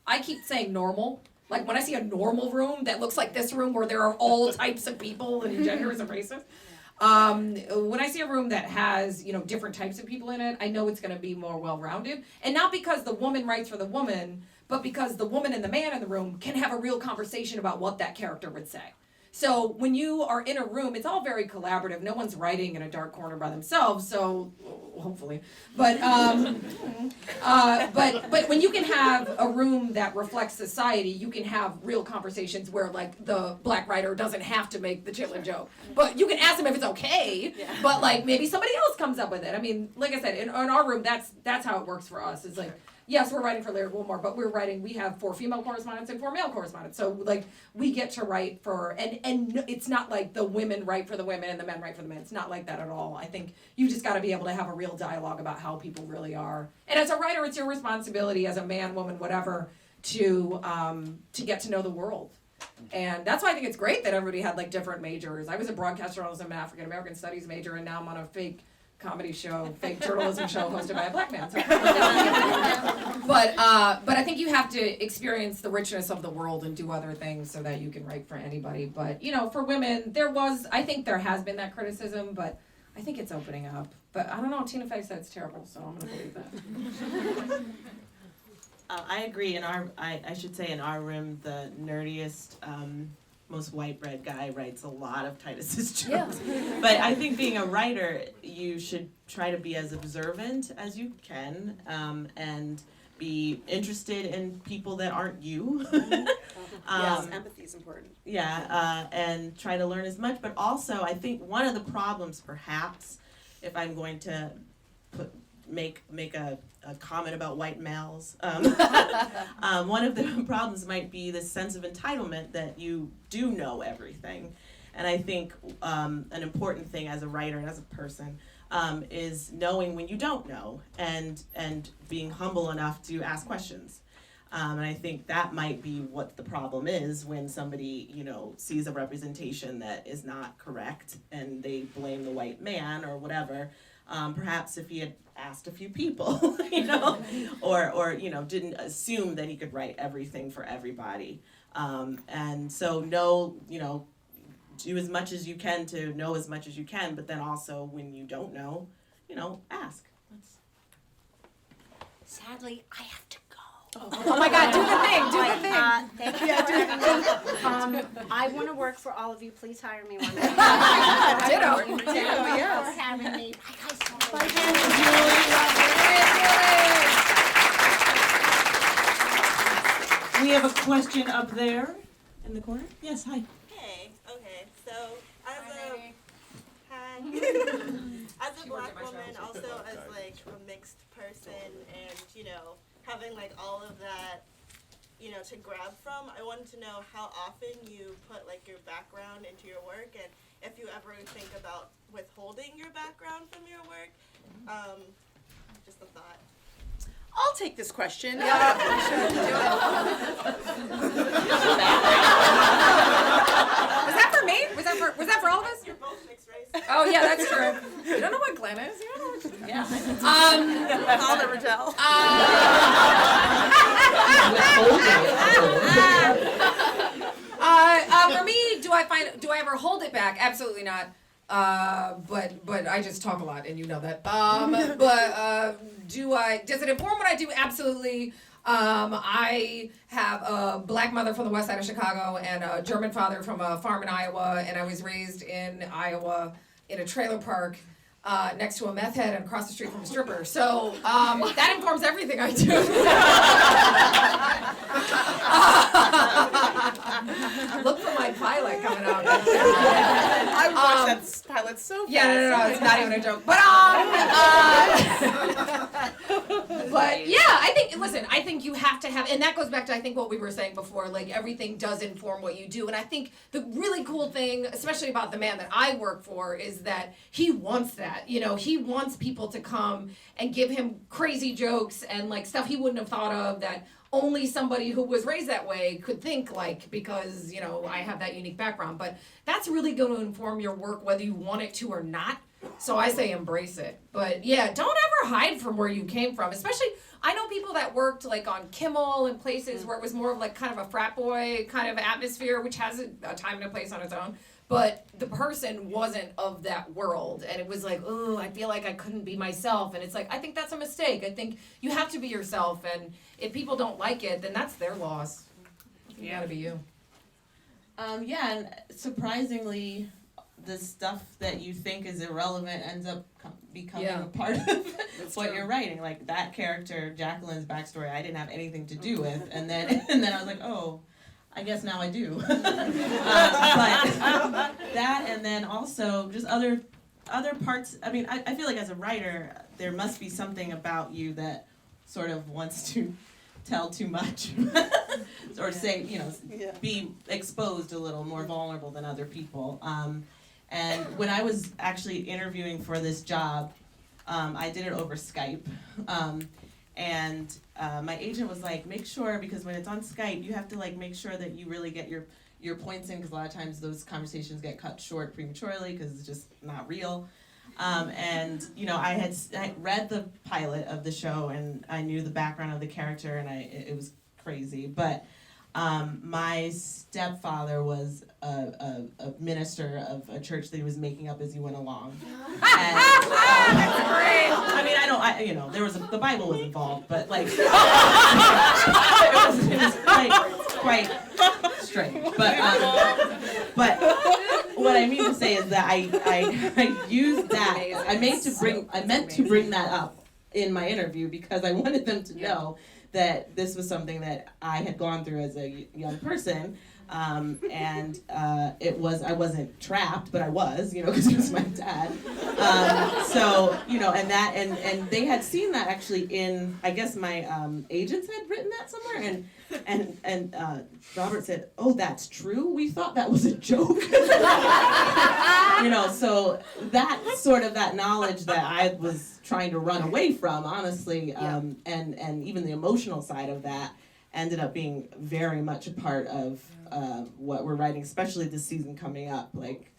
I keep saying normal. Like when I see a normal room that looks like this room where there are all types of people and genders and races, when I see a room that has, different types of people in it, I know it's going to be more well-rounded. And not because the woman writes for the woman, but because the woman and the man in the room can have a real conversation about what that character would say. So when you are in a room, it's all very collaborative. No one's writing in a dark corner by themselves, so hopefully. But but when you can have a room that reflects society, you can have real conversations where like the black writer doesn't have to make the chitlin joke. But you can ask them if it's okay. Yeah. But like maybe somebody else comes up with it. I mean, like I said, in our room, that's how it works for us. It's like, yes, we're writing for Laird Wilmore, but we have 4 female correspondents and 4 male correspondents. So, like, we get to write for, and it's not like the women write for the women and the men write for the men. It's not like that at all. I think you just got to be able to have a real dialogue about how people really are. And as a writer, it's your responsibility as a man, woman, whatever, to get to know the world. And that's why I think it's great that everybody had like different majors. I was a broadcast journalism and African American studies major, and now I'm on a fake comedy show, fake journalism show hosted by a black man. So. But I think you have to experience the richness of the world and do other things so that you can write for anybody. But you know, for women, I think there has been that criticism, but I think it's opening up. But I don't know, Tina Fey said it's terrible, so I'm gonna believe that. I agree. I should say in our room, the nerdiest, most white bread guy writes a lot of Titus's jokes. Yeah. But I think being a writer, you should try to be as observant as you can, and be interested in people that aren't you. Yes, empathy is important. Yeah, and try to learn as much. But also, I think one of the problems, perhaps, if I'm going to make a comment about white males, one of the problems might be this sense of entitlement that you do know everything. And I think an important thing as a writer and as a person is knowing when you don't know, and being humble enough to ask questions. And I think that might be what the problem is when somebody, sees a representation that is not correct and they blame the white man or whatever. Perhaps if he had asked a few people, or didn't assume that he could write everything for everybody. And so do as much as you can to know as much as you can, but then also when you don't know, ask. Sadly, I have to go. Oh my God, do the thing, Thank you. I want to work for all of you. Please hire me one day. Ditto. Thank you for having me. Bye, guys. We have a question up there in the corner. Yes, hi. Hey, okay, so as a black woman, also as like a mixed person, and having like all of that, to grab from, I wanted to know how often you put like your background into your work, and if you ever think about withholding your background from your work. Just a thought. I'll take this question. Was that for me? Was that for all of us? You're both mixed race. Oh yeah, that's true. You don't know what Glenn is? Yeah. I'll never tell. For me, do I ever hold it back? Absolutely not. But I just talk a lot, and you know that. Does it inform what I do? Absolutely. I have a black mother from the west side of Chicago and a German father from a farm in Iowa, and I was raised in Iowa in a trailer park next to a meth head and across the street from a stripper. So that informs everything I do. Look for my pilot coming out. I watched that pilot so fast. Yeah, no, it's not even a joke. But yeah, I think you have to have, and that goes back to I think what we were saying before, like everything does inform what you do. And I think the really cool thing, especially about the man that I work for, is that he wants that. He wants people to come and give him crazy jokes and like stuff he wouldn't have thought of that only somebody who was raised that way could think like, because, I have that unique background. But that's really going to inform your work whether you want it to or not. So I say embrace it. But yeah, don't ever hide from where you came from. Especially, I know people that worked like on Kimmel and places where it was more of like kind of a frat boy kind of atmosphere, which has a time and a place on its own. But the person wasn't of that world. And it was like, oh, I feel like I couldn't be myself. And it's like, I think that's a mistake. I think you have to be yourself. And if people don't like it, then that's their loss. You gotta be you. And surprisingly, the stuff that you think is irrelevant ends up becoming a part of what you're writing. Like that character, Jacqueline's backstory, I didn't have anything to do with. And then I was like, oh, I guess now I do. But that, and then also just other parts. I mean, I feel like as a writer, there must be something about you that sort of wants to tell too much, or say, be exposed a little more vulnerable than other people. And when I was actually interviewing for this job, I did it over Skype. And my agent was like, make sure, because when it's on Skype, you have to like make sure that you really get your points in, because a lot of times those conversations get cut short prematurely because it's just not real. And you know, I read the pilot of the show and I knew the background of the character, and it was crazy. But my stepfather was a minister of a church that he was making up as he went along. And, That's great. I mean, you know, the Bible was involved, but like, it was quite strange. But what I mean to say is that I used that. I meant to bring that up in my interview because I wanted them to know that this was something that I had gone through as a young person. And I wasn't trapped, but I was, you know, because it was my dad. So, you know, and they had seen that actually in, I guess my agents had written that somewhere, and Robert said, "Oh, that's true? We thought that was a joke." You know, so that knowledge that I was trying to run away from, honestly, and even the emotional side of that ended up being very much a part of what we're writing, especially this season coming up. Like,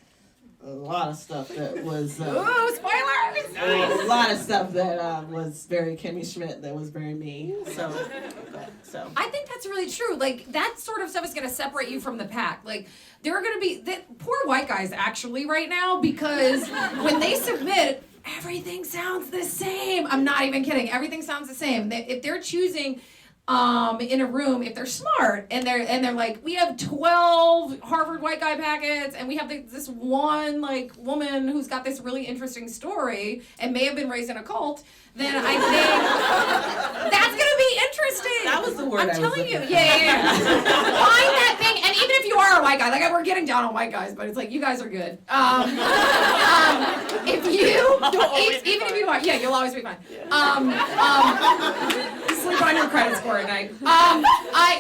a lot of stuff that was... Ooh, spoilers! A lot of stuff that was very Kimmy Schmidt, that was very me. So. I think that's really true. Like, that sort of stuff is going to separate you from the pack. Like, there are going to be... poor white guys, actually, right now, because when they submit, everything sounds the same. I'm not even kidding. Everything sounds the same. If they're choosing... in a room, if they're smart and they're like, we have 12 Harvard white guy packets and we have this one like woman who's got this really interesting story and may have been raised in a cult, then I think that's gonna be interesting. That was the word I'm I was telling you. looking for. Yeah. Find that thing, and even if you are a white guy, like we're getting down on white guys, but it's like you guys are good. If you, even if you are, you'll always be fine. Sleep on your credit score at night.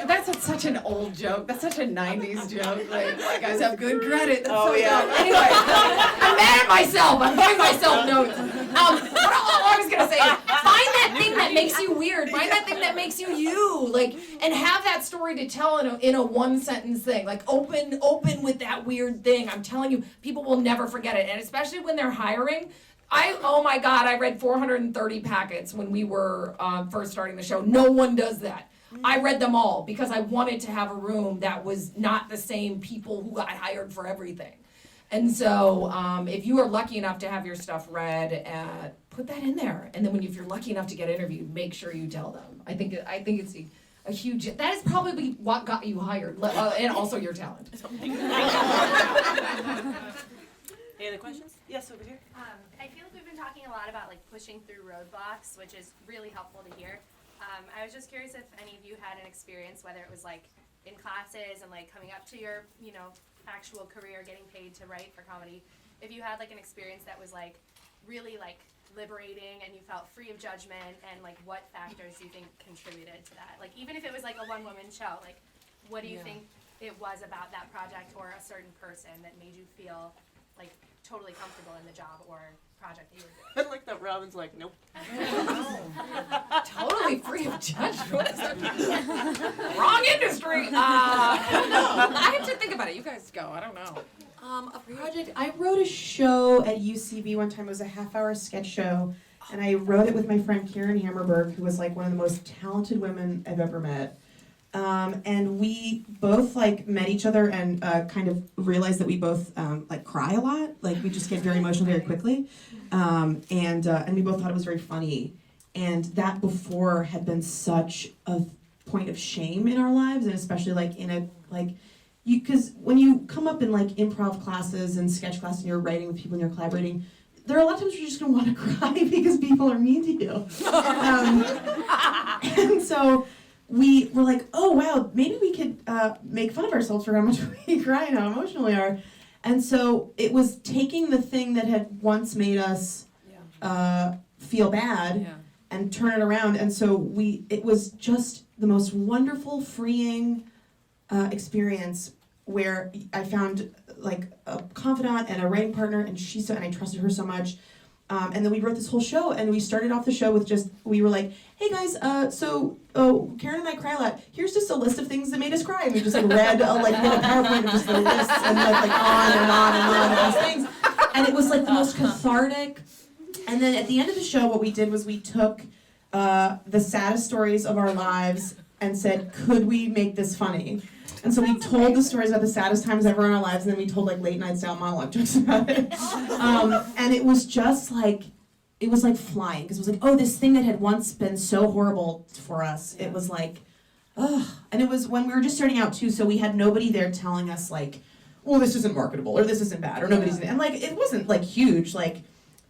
That's such an old joke. That's such a 90s joke. Like, white guys have good credit. That's so dumb. Anyway, I'm mad at myself. I'm giving myself notes. What I was gonna say is, find that thing that makes you weird. Find that thing that makes you you. Like, and have that story to tell in a one sentence thing. Like, open with that weird thing. I'm telling you, people will never forget it. And especially when they're hiring. Oh my God, I read 430 packets when we were first starting the show. No one does that. I read them all because I wanted to have a room that was not the same people who got hired for everything. And so if you are lucky enough to have your stuff read, put that in there. And then if you're lucky enough to get interviewed, make sure you tell them. I think it's a huge, that is probably what got you hired, and also your talent. Any other questions? Yes, over here. I feel like we've been talking a lot about like pushing through roadblocks, which is really helpful to hear. I was just curious if any of you had an experience, whether it was like in classes and like coming up to your, actual career, getting paid to write for comedy, if you had like an experience that was like really like liberating and you felt free of judgment, and like what factors do you think contributed to that? Like even if it was like a one-woman show, like what do you think it was about that project or a certain person that made you feel like totally comfortable in the job or project that you were doing? I like that Robin's like, nope. Totally free of judgment. What is that? Wrong industry. I don't know. I have to think about it. You guys go. I don't know. A project, I wrote a show at UCB one time. It was a half-hour sketch show, and I wrote it with my friend Karen Hammerberg, who was like one of the most talented women I've ever met. And we both like met each other and kind of realized that we both like cry a lot. Like we just get very emotional very quickly. And we both thought it was very funny. And that before had been such a point of shame in our lives, and especially like in a because when you come up in like improv classes and sketch classes and you're writing with people and you're collaborating, there are a lot of times where you're just gonna want to cry because people are mean to you. And so we were like, oh wow, maybe we could make fun of ourselves for how much we cry and how emotional we are. And so it was taking the thing that had once made us feel bad and turn it around. And so it was just the most wonderful, freeing experience where I found like a confidant and a writing partner, and I trusted her so much. And then we wrote this whole show, and we started off the show with we were like, hey guys, Karen and I cry a lot. Here's just a list of things that made us cry. And we just read a little PowerPoint of just the lists and on and on and on and these things. And it was the most cathartic. And then at the end of the show, what we did was we took the saddest stories of our lives and said, could we make this funny? And so we told the stories about the saddest times ever in our lives, and then we told late night style monologue jokes about it. And it was just it was flying, because it was oh, this thing that had once been so horrible for us, it was ugh. And it was when we were just starting out too, so we had nobody there telling us well, this isn't marketable, or this isn't bad, or nobody's, and it wasn't huge,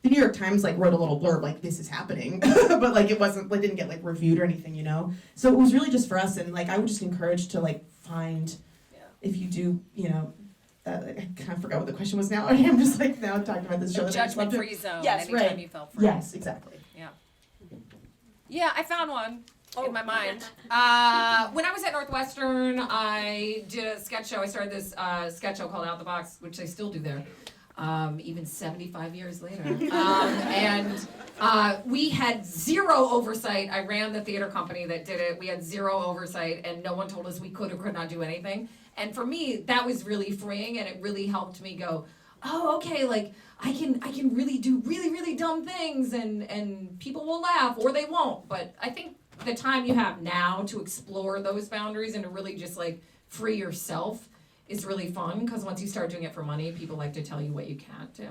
the New York Times wrote a little blurb this is happening, but it wasn't, didn't get reviewed or anything, So it was really just for us, and I would just encourage to find, if you do, I kind of forgot what the question was now. I'm just now talking about this show. A judgment-free zone. Yes, anytime right. you felt free. Yes, exactly. Yeah. Yeah, I found one in my mind. When I was at Northwestern, I did a sketch show. I started this sketch show called Out the Box, which I still do there, even 75 years later. And we had zero oversight. I ran the theater company that did it. We had zero oversight, and no one told us we could or could not do anything. And for me, that was really freeing, and it really helped me go, oh, okay, I can really do really, really dumb things, and people will laugh, or they won't. But I think the time you have now to explore those boundaries and to really just free yourself is really fun, because once you start doing it for money, people like to tell you what you can't do.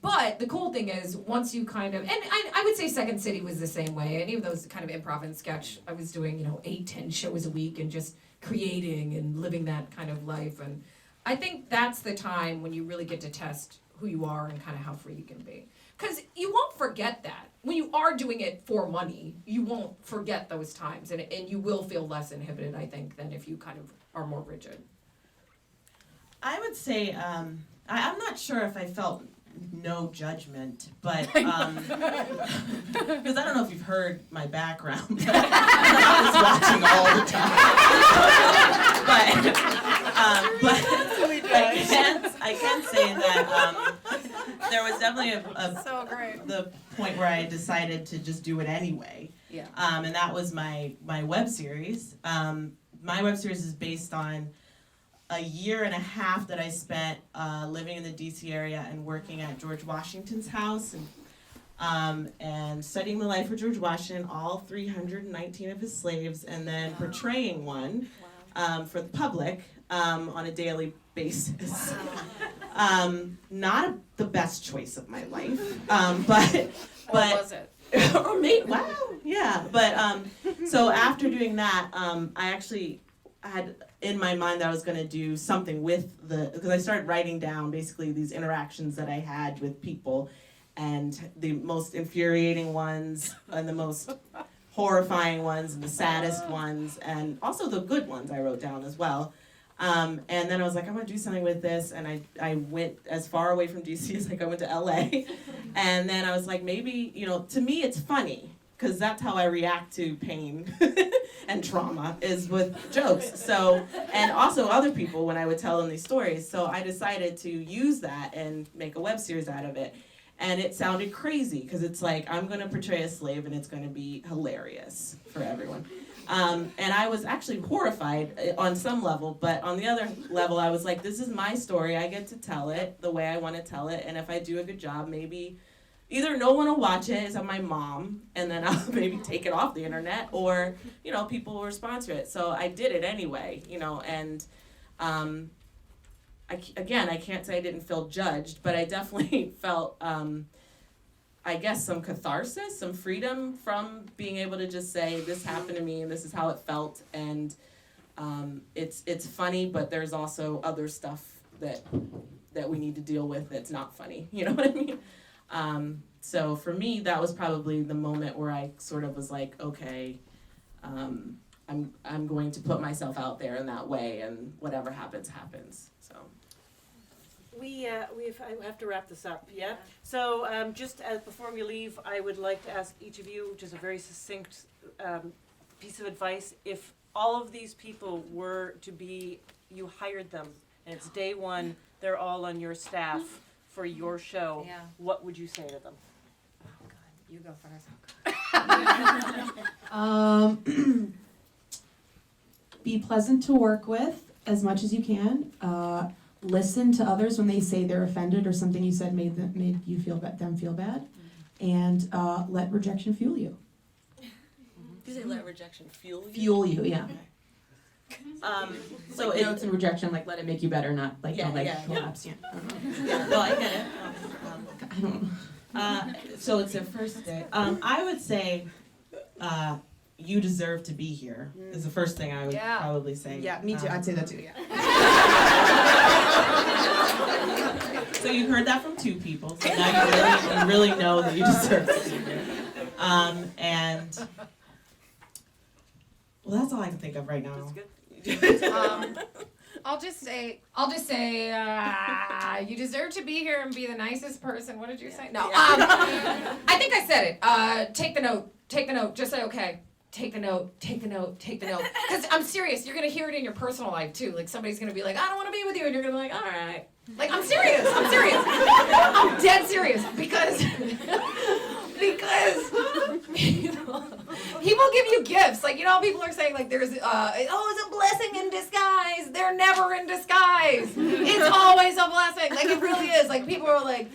But the cool thing is, once you and I would say Second City was the same way. Any of those kind of improv and sketch, I was doing 8-10 shows a week and just creating and living that kind of life. And I think that's the time when you really get to test who you are and kind of how free you can be. Because you won't forget that. When you are doing it for money, you won't forget those times, and you will feel less inhibited, I think, than if you kind of are more rigid. I would say, I'm not sure if I felt no judgment, but because I don't know if you've heard my background, but I was watching all the time. but I can say that there was definitely So great. the point where I decided to just do it anyway. Yeah. And that was my web series. My web series is based on a year and a half that I spent living in the DC area and working at George Washington's house and studying the life of George Washington, all 319 of his slaves, and then portraying one for the public on a daily basis. Not the best choice of my life, but was it? or maybe, wow, yeah. But so after doing that, I actually had in my mind that I was going to do something with because I started writing down basically these interactions that I had with people, and the most infuriating ones and the most horrifying ones and the saddest ones, and also the good ones I wrote down as well. And then I was like, I'm going to do something with this, and I went as far away from DC as I went to LA. And then I was like, maybe, to me it's funny, because that's how I react to pain and trauma, is with jokes. So, and also other people when I would tell them these stories. So I decided to use that and make a web series out of it. And it sounded crazy, because it's I'm going to portray a slave, and it's going to be hilarious for everyone. And I was actually horrified on some level, but on the other level, I was like, this is my story. I get to tell it the way I want to tell it. And if I do a good job, maybe either no one will watch it, except my mom, and then I'll maybe take it off the internet, or, people will respond to it. So I did it anyway, and I can't say I didn't feel judged, but I definitely felt, I guess, some catharsis, some freedom from being able to just say, this happened to me and this is how it felt. And it's funny, but there's also other stuff that we need to deal with that's not funny. You know what I mean? So for me, that was probably the moment where I sort of was like, okay, I'm going to put myself out there in that way, and whatever happens, happens. So. I have to wrap this up, yeah? So just as before we leave, I would like to ask each of you just a very succinct piece of advice. If all of these people were to be, you hired them, and it's day one, they're all on your staff for your show, Yeah. what would you say to them? Oh God, you go first. Be pleasant to work with as much as you can. Listen to others when they say they're offended or something you said made you feel them feel bad, and let rejection fuel you. You say let rejection fuel you? Fuel you, yeah. So Like notes and rejection, like let it make you better, not like Yeah, like yeah. collapse. Yeah. yeah, no, I get it. I don't know. So it's their first day. I would say, you deserve to be here. Is the first thing I would Yeah. probably say. Yeah, me too. I'd say that too. Yeah. So you heard that from two people. So now you really know that you deserve to be here. And well, that's all I can think of right now. I'll just say, you deserve to be here and be the nicest person. What did you say? No, I think I said it. Take the note, just say okay. Take the note. Because I'm serious, you're gonna hear it in your personal life too. Like somebody's gonna be like, I don't wanna be with you, and you're gonna be like, all right. Like, I'm serious. I'm dead serious. Because people give you gifts. Like, you know how people are saying, like, there's, it's a blessing in disguise. They're never in disguise. It's always a blessing. Like, it really is. Like, people are like,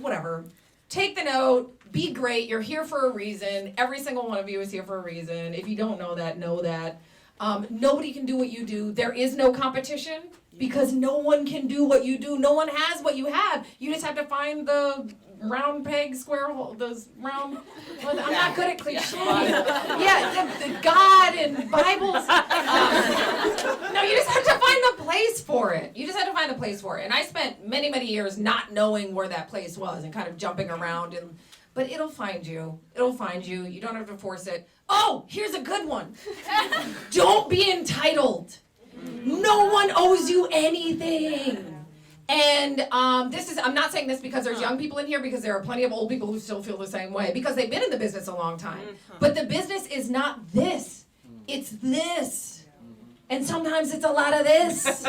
whatever. Take the note. Be great. You're here for a reason. Every single one of you is here for a reason. If you don't know that, know that. Nobody can do what you do. There is no competition because no one can do what you do. No one has what you have. You just have to find the round peg, square hole, those round. Well, I'm not good at cliches. Yeah, the God and Bibles. No, you just have to find the place for it. And I spent many, many years not knowing where that place was and kind of jumping around and. But it'll find you. You don't have to force it. Oh, here's a good one. Don't be entitled. No one owes you anything. And I'm not saying this because there's young people in here, because there are plenty of old people who still feel the same way, because they've been in the business a long time. But the business is not this. It's this. And sometimes it's a lot of this.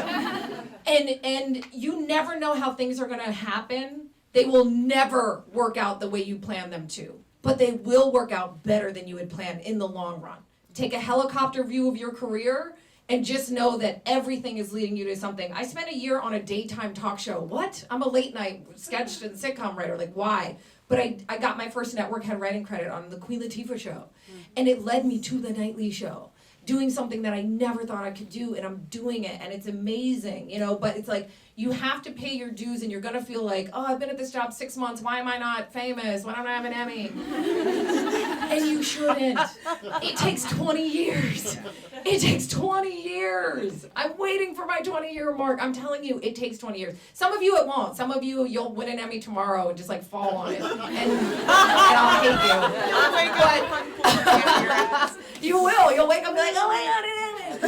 And you never know how things are gonna happen. They will never work out the way you plan them to, but they will work out better than you had planned in the long run. Take a helicopter view of your career and just know that everything is leading you to something. I spent a year on a daytime talk show. What? I'm a late night sketch and sitcom writer. Like, why? But I got my first network head writing credit on the Queen Latifah show, and it led me to the nightly show. Doing something that I never thought I could do, and I'm doing it, and it's amazing, but it's like, you have to pay your dues, and you're gonna feel like, oh, I've been at this job 6 months, why am I not famous, why don't I have an Emmy? And you shouldn't. It takes 20 years. I'm waiting for my 20-year mark. I'm telling you, it takes 20 years. Some of you it won't. Some of you, you'll win an Emmy tomorrow and just like fall on it, and I'll hate you. You will. You'll wake up and be like, oh my God, it is.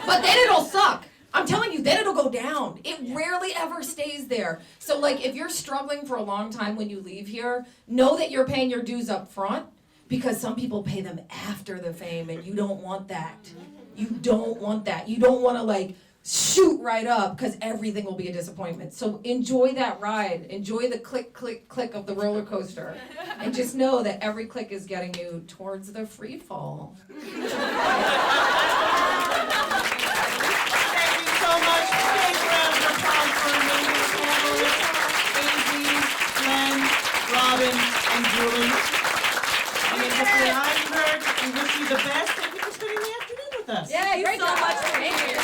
But then it'll suck. I'm telling you, then it'll go down. It rarely ever stays there. So like, if you're struggling for a long time when you leave here, know that you're paying your dues up front, because some people pay them after the fame, and you don't want that. You don't want to like shoot right up, because everything will be a disappointment. So enjoy that ride. Enjoy the click, click, click of the roller coaster. And just know that every click is getting you towards the free fall. Thank you so much. Big round of applause for our amazing panelists, Azie, Glenn, Robin, and Julie. Ophira Eisenberg, we wish you the best. Thank you for spending the afternoon with us. Yeah, great job. Thank you.